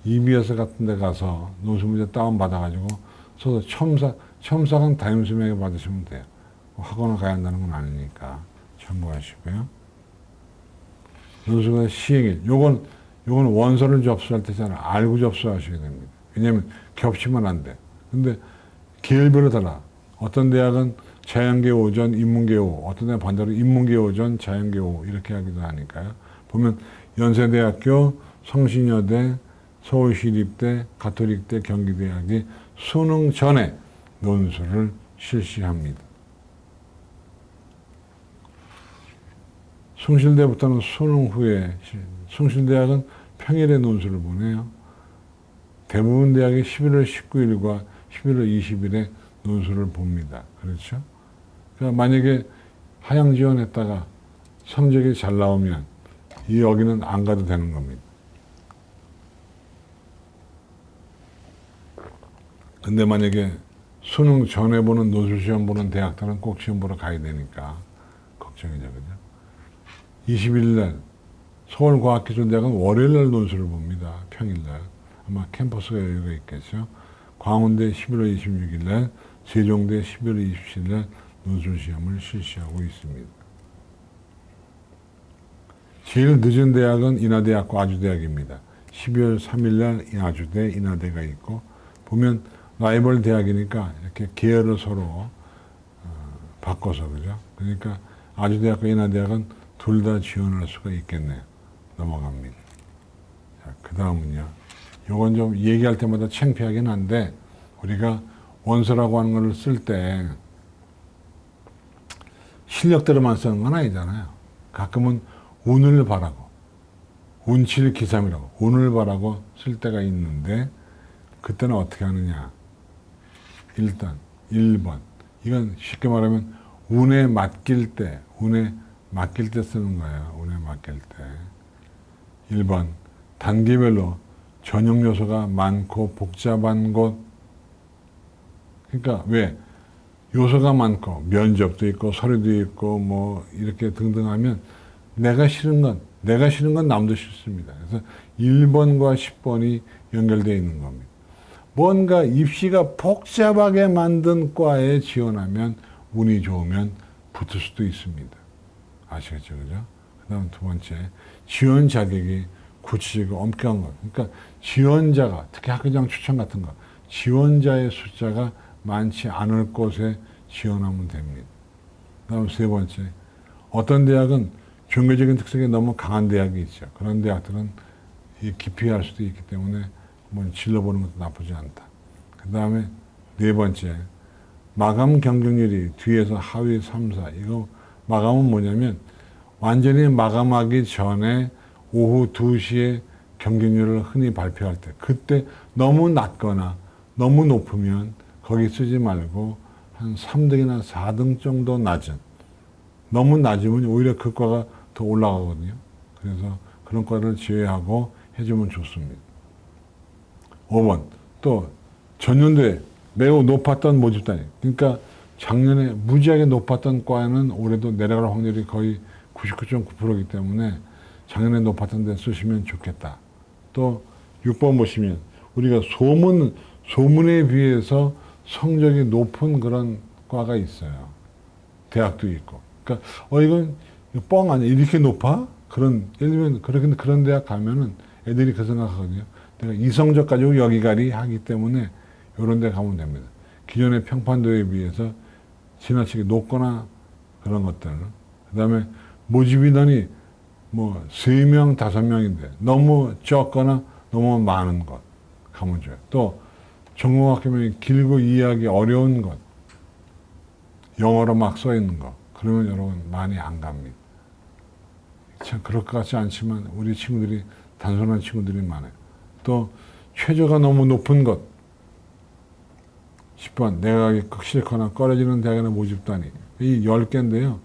EBS 같은 데 가서 논술 문제 다운받아가지고 써서 첨삭은 담임선생님에게 받으시면 돼요. 학원을 가야 한다는 건 아니니까 참고하시고요. 논술고사 시행일. 요건 이건 원서를 접수할 때 잘 알고 접수하셔야 됩니다. 왜냐하면 겹치면 안 돼. 근데 계열별로 달라. 어떤 대학은 자연계 오전, 인문계 오, 어떤 대학은 반대로 인문계 오전, 자연계 오 이렇게 하기도 하니까요. 보면 연세대학교, 성신여대, 서울시립대, 가톨릭대, 경기대학이 수능 전에 논술을 실시합니다. 숭실대부터는 수능 후에, 숭실대학은 평일에 논술을 보내요. 대부분 대학이 11월 19일과 11월 20일에 논술을 봅니다. 그렇죠? 그러니까 만약에 하향 지원했다가 성적이 잘 나오면 여기는 안 가도 되는 겁니다. 근데 만약에 수능 전에 보는 논술 시험 보는 대학들은 꼭 시험 보러 가야 되니까 걱정이죠. 그죠? 20일 날 서울과학기술대학은 월요일 날 논술을 봅니다. 평일 날. 아마 캠퍼스가 여유가 있겠죠. 광운대 11월 26일 날, 세종대 11월 27일 날 논술 시험을 실시하고 있습니다. 제일 늦은 대학은 인하대학과 아주대학입니다. 12월 3일 날 아주대, 인하대가 있고, 보면 라이벌 대학이니까 이렇게 계열을 서로 바꿔서, 그죠? 그러니까 아주대학과 인하대학은 둘 다 지원할 수가 있겠네요. 넘어갑니다. 자, 그 다음은요. 요건 좀 얘기할 때마다 창피하긴 한데, 우리가 원서라고 하는 걸 쓸 때 실력대로만 쓰는 건 아니잖아요. 가끔은 운을 바라고, 운칠 기삼이라고, 운을 바라고 쓸 때가 있는데, 그때는 어떻게 하느냐. 일단, 1번. 이건 쉽게 말하면 운에 맡길 때 쓰는 거예요. 운에 맡길 때. 1번. 단계별로 전형 요소가 많고 복잡한 곳. 그러니까 왜? 요소가 많고 면접도 있고 서류도 있고 뭐 이렇게 등등 하면 내가 싫은 건 남도 싫습니다. 그래서 1번과 10번이 연결되어 있는 겁니다. 뭔가 입시가 복잡하게 만든 과에 지원하면 운이 좋으면 붙을 수도 있습니다. 아시겠죠? 그죠? 그 다음 두 번째, 지원 자격이 구체적이고 엄격한 것. 그러니까 지원자가, 특히 학교장 추천 같은 거, 지원자의 숫자가 많지 않을 곳에 지원하면 됩니다. 그 다음 세 번째, 어떤 대학은 종교적인 특성이 너무 강한 대학이 있죠. 그런 대학들은 기피할 수도 있기 때문에 한번 질러보는 것도 나쁘지 않다. 그 다음에 네 번째, 마감 경쟁률이 뒤에서 하위 3, 4. 이거 마감은 뭐냐면 완전히 마감하기 전에 오후 2시에 경쟁률을 흔히 발표할 때, 그때 너무 낮거나 너무 높으면 거기 쓰지 말고 한 3등이나 4등 정도 낮은, 너무 낮으면 오히려 그 과가 더 올라가거든요. 그래서 그런 과를 제외하고 해주면 좋습니다. 5번, 또 전년도에 매우 높았던 모집 단위, 그러니까 작년에 무지하게 높았던 과에는 올해도 내려갈 확률이 거의 99.9%이기 때문에 작년에 높았던 데 쓰시면 좋겠다. 또 6번 보시면 우리가 소문에 비해서 성적이 높은 그런 과가 있어요. 대학도 있고. 그러니까 이건 뻥 아니야. 이렇게 높아? 예를 들면 그런 대학 가면은 애들이 그 생각하거든요. 내가 이 성적 가지고 여기 가리 하기 때문에 이런 데 가면 됩니다. 기존의 평판도에 비해서 지나치게 높거나 그런 것들. 그 다음에 모집 인원이 3명, 5명인데 너무 적거나 너무 많은 것 가면 줘요. 또 전공학교명이 길고 이해하기 어려운 것, 영어로 막 써 있는 것, 그러면 여러분 많이 안 갑니다. 참 그럴 것 같지 않지만 우리 친구들이 단순한 친구들이 많아요. 또 최저가 너무 높은 것, 10번 내가 가기 싫거나 꺼려지는 대학이나 모집 단위, 이 10개인데요.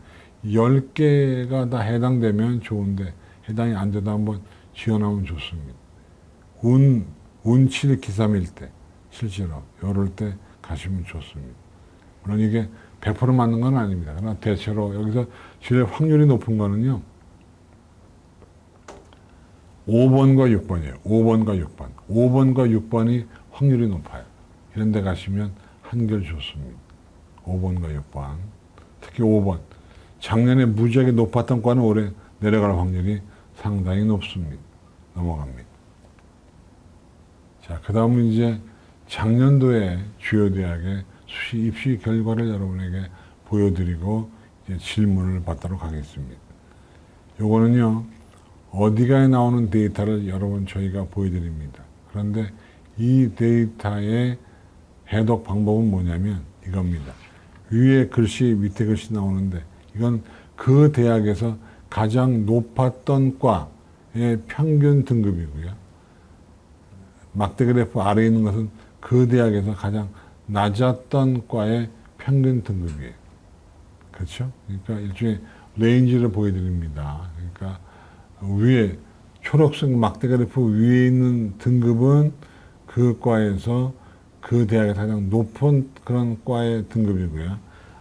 10개가 다 해당되면 좋은데 해당이 안 돼도 한번 지원하면 좋습니다. 운칠 기삼일 때 실제로 이럴 때 가시면 좋습니다. 물론 이게 100% 맞는 건 아닙니다. 그러나 대체로 여기서 지을 확률이 높은 거는요. 5번과 6번이에요. 5번과 6번. 5번과 6번이 확률이 높아요. 이런 데 가시면 한결 좋습니다. 5번과 6번. 특히 5번. 작년에 무지하게 높았던 과는 올해 내려갈 확률이 상당히 높습니다. 넘어갑니다. 자, 그 다음은 이제 작년도에 주요 대학의 수시 입시 결과를 여러분에게 보여드리고 이제 질문을 받도록 하겠습니다. 요거는요, 어디가에 나오는 데이터를 여러분 저희가 보여드립니다. 그런데 이 데이터의 해독 방법은 뭐냐면 이겁니다. 위에 글씨, 밑에 글씨 나오는데 이건 그 대학에서 가장 높았던 과의 평균 등급이고요. 막대 그래프 아래에 있는 것은 그 대학에서 가장 낮았던 과의 평균 등급이에요. 그렇죠? 그러니까 일종의 레인지를 보여드립니다. 그러니까 위에 초록색 막대 그래프 위에 있는 등급은 그 과에서 그 대학에서 가장 높은 그런 과의 등급이고요.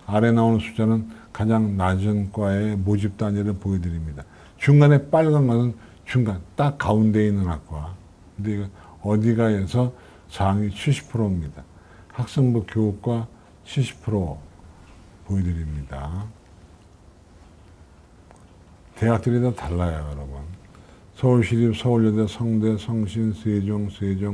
아래 나오는 숫자는 가장 낮은 과의 모집 단위를 보여드립니다. 중간에 빨간 것은 중간, 딱 가운데에 있는 학과. 근데 이거 어디가에서 상위 70%입니다. 학생부 교육과 70% 보여드립니다. 대학들이 다 달라요, 여러분. 서울시립, 서울여대, 성대, 성신, 세종,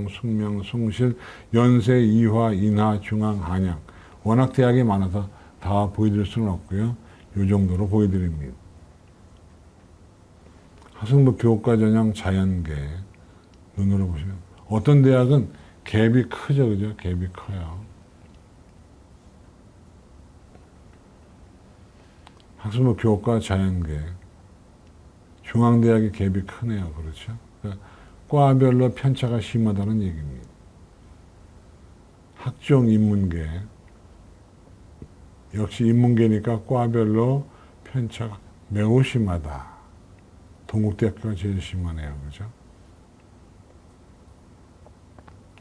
숙명, 숭실, 연세, 이화, 인하, 중앙, 한양. 워낙 대학이 많아서 다 보여드릴 수는 없고요. 이 정도로 보여드립니다. 학생부 교육과 전형 자연계 눈으로 보시면 어떤 대학은 갭이 크죠, 그죠? 갭이 커요. 학생부 교육과 자연계 중앙대학의 갭이 크네요, 그렇죠? 그러니까 과별로 편차가 심하다는 얘기입니다. 학종 인문계 역시 인문계니까 과별로 편차가 매우 심하다. 동국대학교가 제일 심하네요. 그죠?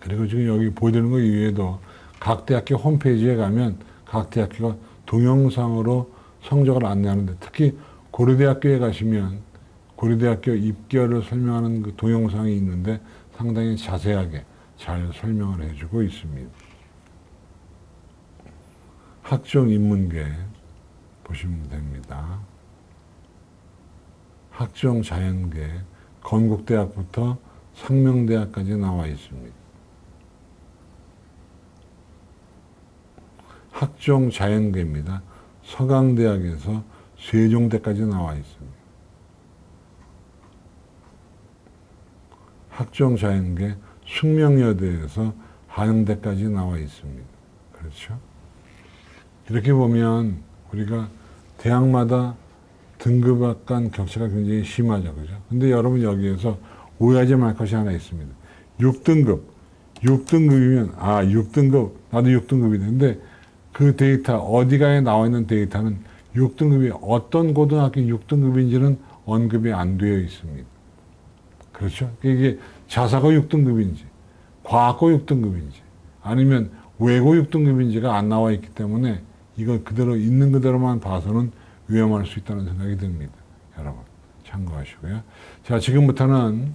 그리고 지금 여기 보여드리는 거 이외에도 각 대학교 홈페이지에 가면 각 대학교가 동영상으로 성적을 안내하는데 특히 고려대학교에 가시면 고려대학교 입결을 설명하는 그 동영상이 있는데 상당히 자세하게 잘 설명을 해주고 있습니다. 학종 인문계 보시면 됩니다. 학종 자연계 건국대학부터 상명대학까지 나와 있습니다. 학종 자연계입니다. 서강대학에서 세종대까지 나와 있습니다. 학종 자연계 숙명여대에서 한양대까지 나와 있습니다. 그렇죠? 이렇게 보면 우리가 대학마다 등급 간 격차가 굉장히 심하죠. 그죠? 근데 여러분 여기에서 오해하지 말 것이 하나 있습니다. 6등급. 6등급이면, 6등급, 나도 6등급이다. 근데 그 데이터, 어디가에 나와 있는 데이터는 6등급이 어떤 고등학교 6등급인지는 언급이 안 되어 있습니다. 그렇죠? 이게 자사고 6등급인지, 과학고 6등급인지, 아니면 외고 6등급인지가 안 나와 있기 때문에 이걸 그대로 있는 그대로만 봐서는 위험할 수 있다는 생각이 듭니다. 여러분 참고하시고요. 자, 지금부터는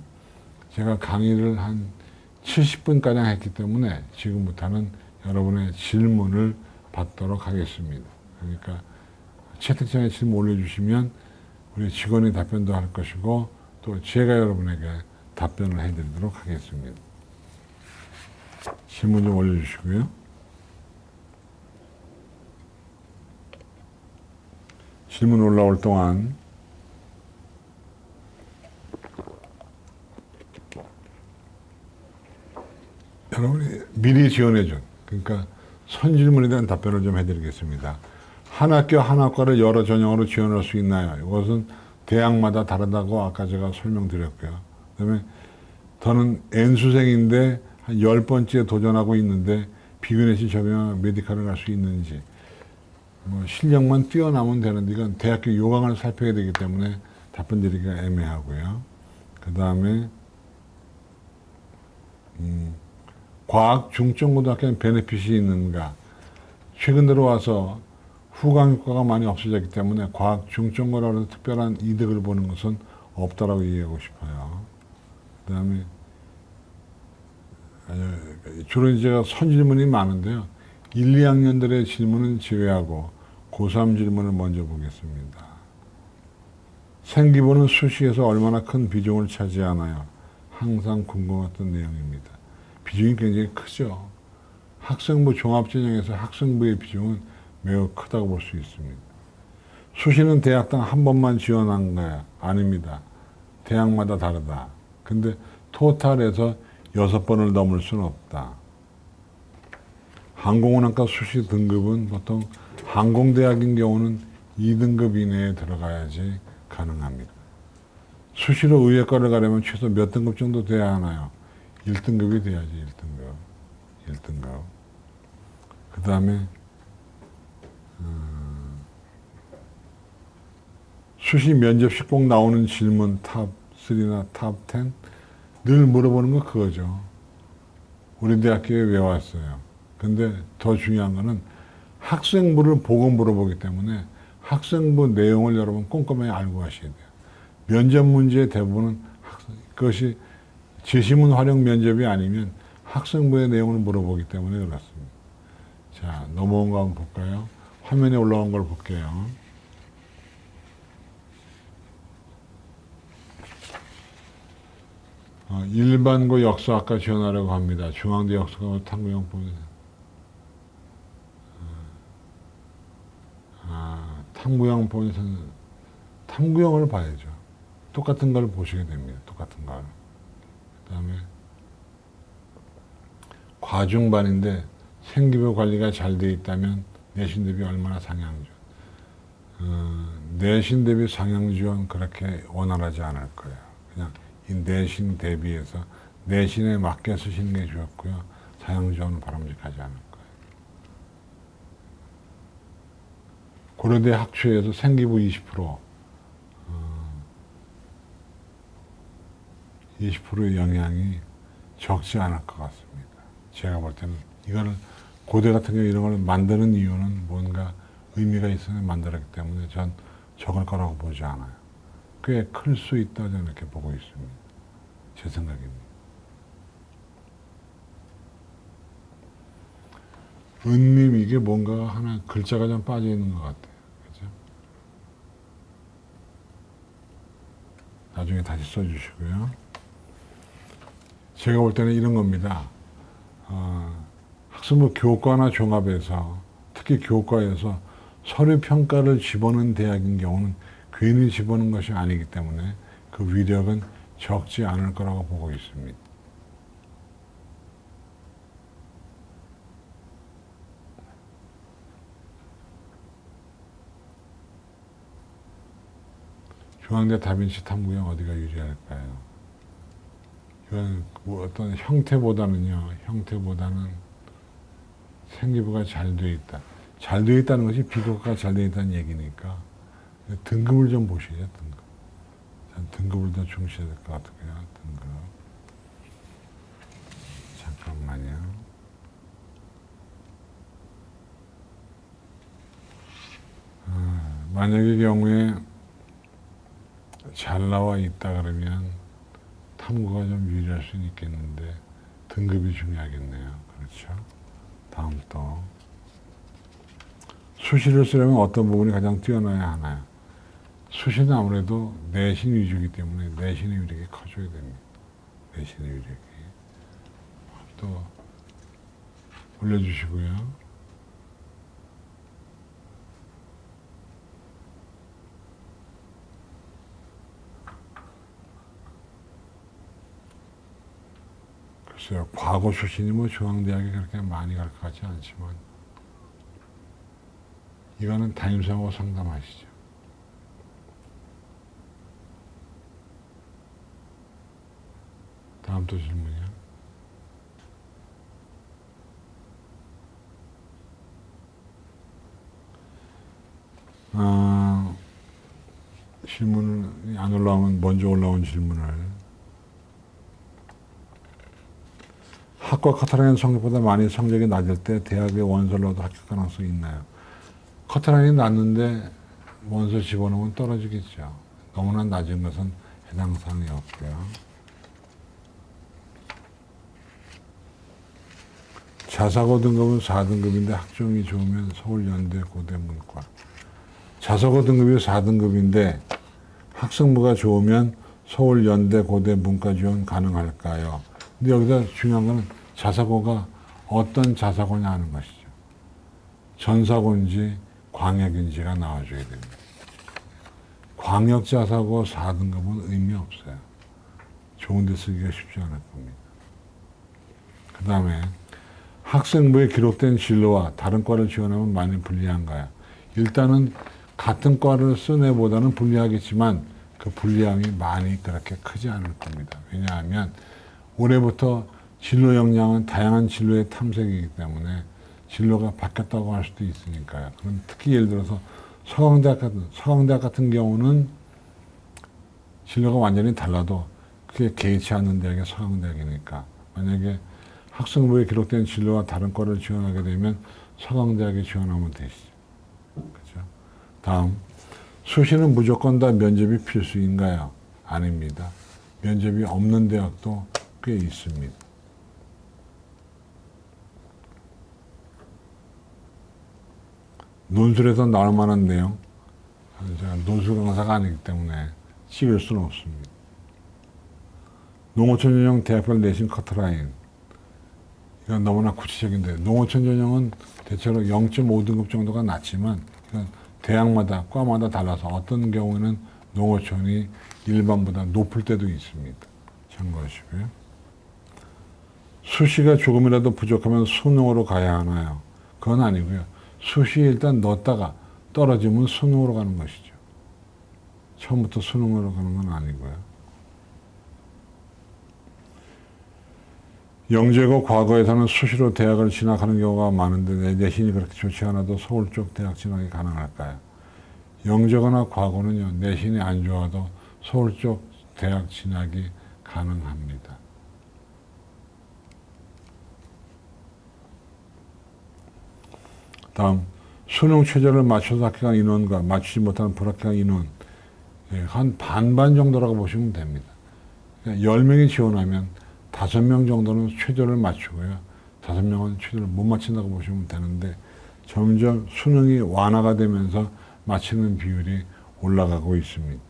제가 강의를 한 70분가량 했기 때문에 지금부터는 여러분의 질문을 받도록 하겠습니다. 그러니까 채팅창에 질문 올려주시면 우리 직원이 답변도 할 것이고 또 제가 여러분에게 답변을 해드리도록 하겠습니다. 질문 좀 올려주시고요. 질문 올라올 동안 여러분이 미리 지원해준, 그러니까 선질문에 대한 답변을 좀 해드리겠습니다. 한 학교 한 학과를 여러 전형으로 지원할 수 있나요? 이것은 대학마다 다르다고 아까 제가 설명드렸고요. 그다음에 저는 N수생인데 한 10번째 도전하고 있는데 비교내시 적용한 메디칼을 갈 수 있는지, 뭐 실력만 뛰어나면 되는데 이건 대학교 요강을 살펴야 되기 때문에 답변 드리기가 애매하고요. 그 다음에 과학 중점고등학교는 베네핏이 있는가? 최근 들어와서 후광효과가 많이 없어졌기 때문에 과학 중점고라고 특별한 이득을 보는 것은 없다라고 이해하고 싶어요. 그 다음에 주로 제가 선질문이 많은데요. 1, 2학년들의 질문은 제외하고 고3 질문을 먼저 보겠습니다. 생기부는 수시에서 얼마나 큰 비중을 차지하나요? 항상 궁금했던 내용입니다. 비중이 굉장히 크죠. 학생부 종합전형에서 학생부의 비중은 매우 크다고 볼 수 있습니다. 수시는 대학당 한 번만 지원한 거야? 아닙니다. 대학마다 다르다. 근데 토탈에서 6번을 넘을 수는 없다. 항공운항과 수시 등급은 보통 항공대학인 경우는 2등급 이내에 들어가야지 가능합니다. 수시로 의예과를 가려면 최소 몇 등급 정도 돼야 하나요? 1등급이 돼야지, 1등급. 1등급. 그 다음에 수시 면접식 꼭 나오는 질문 탑3나 탑10 늘 물어보는 거 그거죠. 우리 대학교에 왜 왔어요? 근데 더 중요한 거는 학생부를 보고 물어보기 때문에 학생부 내용을 여러분 꼼꼼히 알고 가셔야 돼요. 면접 문제의 대부분은 그것이 제시문 활용 면접이 아니면 학생부의 내용을 물어보기 때문에 그렇습니다. 자, 넘어온 거 한번 볼까요? 화면에 올라온 걸 볼게요. 일반고 역사학과 지원하려고 합니다. 중앙대 역사과 탐구형 보면 탐구형 보면서는 탐구형을 봐야죠. 똑같은 걸 보시게 됩니다. 똑같은 걸. 그 다음에 과중반인데 생기부 관리가 잘 돼 있다면 내신 대비 얼마나 상향 지원? 내신 대비 상향 지원 그렇게 원활하지 않을 거예요. 그냥 이 내신 대비해서 내신에 맞게 쓰시는 게 좋고요. 상향 지원은 바람직하지 않을 거예요. 고려대 학초에서 생기부 20%의 영향이 적지 않을 것 같습니다. 제가 볼 때는 이거는 고대 같은 경우 이런 걸 만드는 이유는 뭔가 의미가 있어서 만들었기 때문에 전 적을 거라고 보지 않아요. 꽤 클 수 있다 저는 이렇게 보고 있습니다. 제 생각입니다. 은님 이게 뭔가 하나 글자가 좀 빠져 있는 것 같아요. 그죠? 나중에 다시 써주시고요. 제가 볼 때는 이런 겁니다. 학생부 교과나 종합에서 특히 교과에서 서류 평가를 집어넣은 대학인 경우는 괜히 집어넣은 것이 아니기 때문에 그 위력은 적지 않을 거라고 보고 있습니다. 중앙대 다빈치 탐구형 어디가 유리할까요? 이건 뭐 어떤 형태보다는 생기부가 잘 돼 있다. 잘 돼 있다는 것이 비교과가 잘 돼 있다는 얘기니까 등급을 좀 보시죠. 등급. 등급을 더 중시해야 될 것 같고요. 등급. 잠깐만요. 만약의 경우에 잘 나와 있다 그러면 탐구가 좀 유리할 수는 있겠는데 등급이 중요하겠네요. 그렇죠? 다음 또 수시를 쓰려면 어떤 부분이 가장 뛰어나야 하나요? 수시는 아무래도 내신 위주이기 때문에 내신의 위력이 커져야 됩니다. 내신의 위력이. 또 올려주시고요. 글쎄요, 과거 출신이 뭐 중앙대학에 그렇게 많이 갈 것 같지 않지만 이거는 담임생하고 상담하시죠. 다음 또 질문이요. 질문이 안 올라오면 먼저 올라온 질문을 학과 커트라인 성적보다 많이 성적이 낮을 때 대학에 원서를 넣어도 합격 가능성이 있나요? 커트라인이 낮는데 원서 집어넣으면 떨어지겠죠. 너무나 낮은 것은 해당 사항이 없고요. 자사고 등급은 4등급인데 학종이 좋으면 서울연대 고대 문과. 자사고 등급이 4등급인데 학생부가 좋으면 서울연대 고대 문과 지원 가능할까요? 근데 여기서 중요한 거는 자사고가 어떤 자사고냐 하는 것이죠. 전사고인지 광역인지가 나와줘야 됩니다. 광역 자사고 4등급은 의미 없어요. 좋은 데 쓰기가 쉽지 않을 겁니다. 그 다음에 학생부에 기록된 진로와 다른 과를 지원하면 많이 불리한가요? 일단은 같은 과를 쓴 애보다는 불리하겠지만 그 불리함이 많이 그렇게 크지 않을 겁니다. 왜냐하면 올해부터 진로 역량은 다양한 진로의 탐색이기 때문에 진로가 바뀌었다고 할 수도 있으니까요. 그럼 특히 예를 들어서 서강대학 같은 경우는 진로가 완전히 달라도 그게 개의치 않는 대학이 서강대학이니까 만약에 학생부에 기록된 진로와 다른 과를 지원하게 되면 서강대학에 지원하면 되시죠. 그렇죠? 다음, 수시는 무조건 다 면접이 필수인가요? 아닙니다. 면접이 없는 대학도 꽤 있습니다. 논술에서 나올 만한 내용, 제가 논술 강사가 아니기 때문에 찍을 수는 없습니다. 농어촌 전형 대학별 내신 커트라인. 이건 너무나 구체적인데, 농어촌 전형은 대체로 0.5등급 정도가 낮지만, 이건 대학마다, 과마다 달라서 어떤 경우에는 농어촌이 일반보다 높을 때도 있습니다. 참고하시고요. 수시가 조금이라도 부족하면 수능으로 가야 하나요? 그건 아니고요. 수시에 일단 넣었다가 떨어지면 수능으로 가는 것이죠. 처음부터 수능으로 가는 건 아니고요. 영재고 과거에서는 수시로 대학을 진학하는 경우가 많은데 내신이 그렇게 좋지 않아도 서울 쪽 대학 진학이 가능할까요? 영재거나 과거는요, 내신이 안 좋아도 서울 쪽 대학 진학이 가능합니다. 다음, 수능 최저를 맞춰서 합격한 인원과 맞추지 못하는 불합격한 인원, 한 반반 정도라고 보시면 됩니다. 10명이 지원하면 5명 정도는 최저를 맞추고요. 5명은 최저를 못 맞춘다고 보시면 되는데 점점 수능이 완화가 되면서 맞추는 비율이 올라가고 있습니다.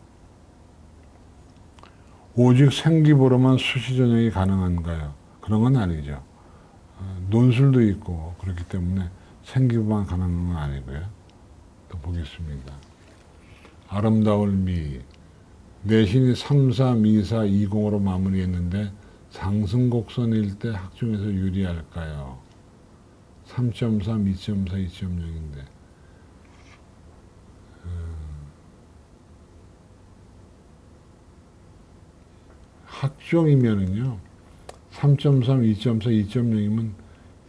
오직 생기부로만 수시 전형이 가능한가요? 그런 건 아니죠. 논술도 있고 그렇기 때문에 생기부만 가능한 건 아니고요. 또 보겠습니다. 아름다울 미. 내신이 3, 4, 미, 4, 20으로 마무리했는데 상승 곡선일 때 학종에서 유리할까요? 3.3, 2.4, 2.0인데 학종이면은요 3.3, 2.4, 2.0이면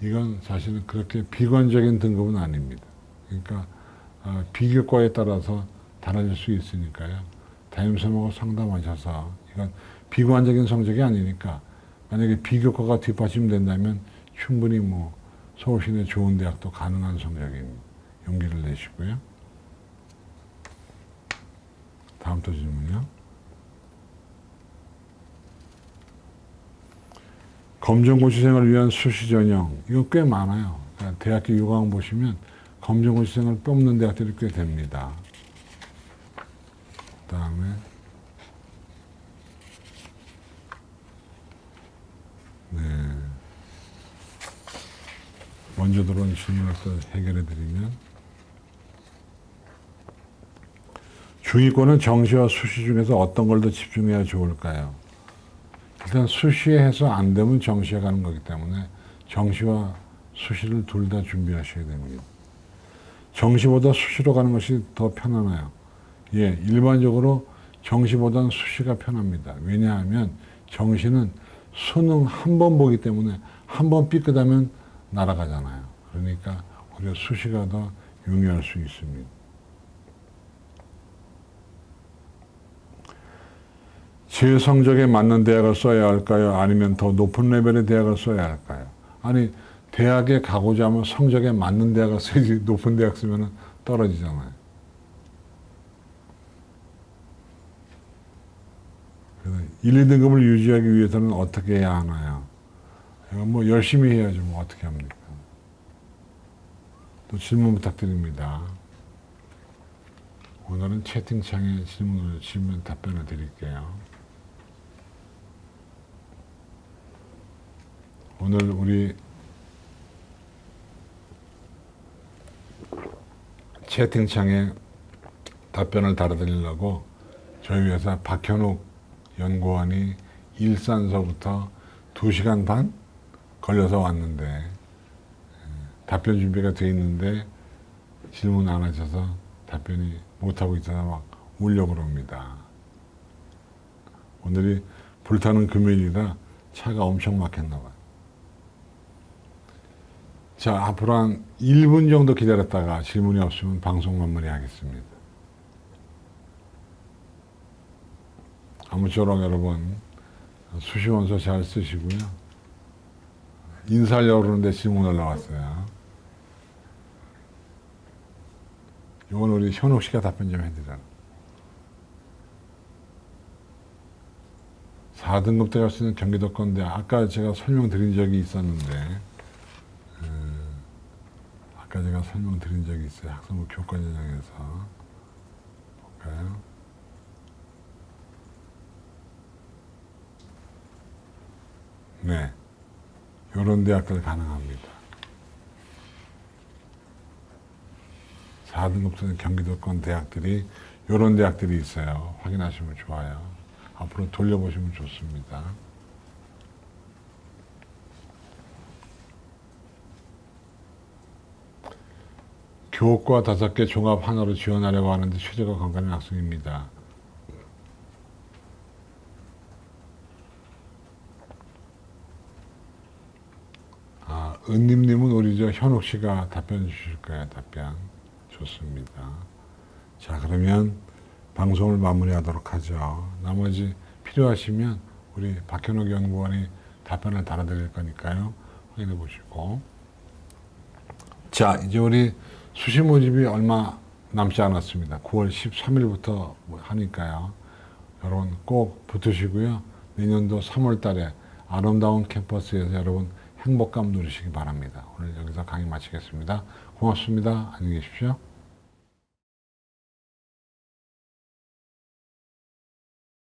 이건 사실은 그렇게 비관적인 등급은 아닙니다. 그러니까 비교과에 따라서 달라질 수 있으니까요. 담임선생님하고 상담하셔서 이건 비관적인 성적이 아니니까 만약에 비교과가 뒷받침된다면 충분히 뭐 서울시내 좋은 대학도 가능한 성적입니다. 용기를 내시고요. 다음 또 질문이요. 검정고시생을 위한 수시 전형, 이거 꽤 많아요. 그러니까 대학교 요강 보시면 검정고시생을 뽑는 대학들이 꽤 됩니다. 그 다음에 먼저 들어온 질문을 또 해결해 드리면 중위권은 정시와 수시 중에서 어떤 걸 더 집중해야 좋을까요? 일단 수시에 해서 안 되면 정시에 가는 거기 때문에 정시와 수시를 둘 다 준비하셔야 됩니다. 정시보다 수시로 가는 것이 더 편안해요. 예, 일반적으로 정시보다는 수시가 편합니다. 왜냐하면 정시는 수능 한 번 보기 때문에 한 번 삐끗하면 날아가잖아요. 그러니까 오히려 수시가 더 용이할 수 있습니다. 제 성적에 맞는 대학을 써야 할까요? 아니면 더 높은 레벨의 대학을 써야 할까요? 아니, 대학에 가고자 하면 성적에 맞는 대학을 써야지 높은 대학 쓰면 떨어지잖아요. 그래서 1, 2등급을 유지하기 위해서는 어떻게 해야 하나요? 이건 뭐 열심히 해야죠. 뭐 어떻게 합니까? 또 질문 부탁드립니다. 오늘은 채팅창에 질문 답변을 드릴게요. 오늘 우리 채팅창에 답변을 달아드리려고 저희 회사 박현욱 연구원이 일산서부터 2시간 반 걸려서 왔는데 답변 준비가 돼 있는데 질문 안 하셔서 답변이 못하고 있어서 막 울려고 그럽니다. 오늘이 불타는 금요일이라 차가 엄청 막혔나 봐요. 자, 앞으로 한 1분 정도 기다렸다가 질문이 없으면 방송 마무리하겠습니다. 아무쪼록 여러분 수시원서 잘 쓰시고요. 인사하려고 그러는데 질문 올라왔어요. 이건 우리 현욱 씨가 답변 좀 해드려요. 4등급 때 갈 수 있는 경기도권대 아까 제가 설명드린 적이 있었는데 아까 제가 설명드린 적이 있어요. 학생부 교과전형에서 볼까요? 네, 이런 대학들 가능합니다. 4등급 되는 경기도권 대학들이 이런 대학들이 있어요. 확인하시면 좋아요. 앞으로 돌려보시면 좋습니다. 교과 5개 종합 하나로 지원하려고 하는데 최저가 건강한 학생입니다. 은님님은 우리 저 현욱 씨가 답변 주실 거예요. 답변 좋습니다. 자, 그러면 방송을 마무리하도록 하죠. 나머지 필요하시면 우리 박현욱 연구원이 답변을 달아드릴 거니까요. 확인해 보시고. 자, 이제 우리 수시 모집이 얼마 남지 않았습니다. 9월 13일부터 하니까요. 여러분 꼭 붙으시고요. 내년도 3월 달에 아름다운 캠퍼스에서 여러분 행복감 누리시기 바랍니다. 오늘 여기서 강의 마치겠습니다. 고맙습니다. 안녕히 계십시오.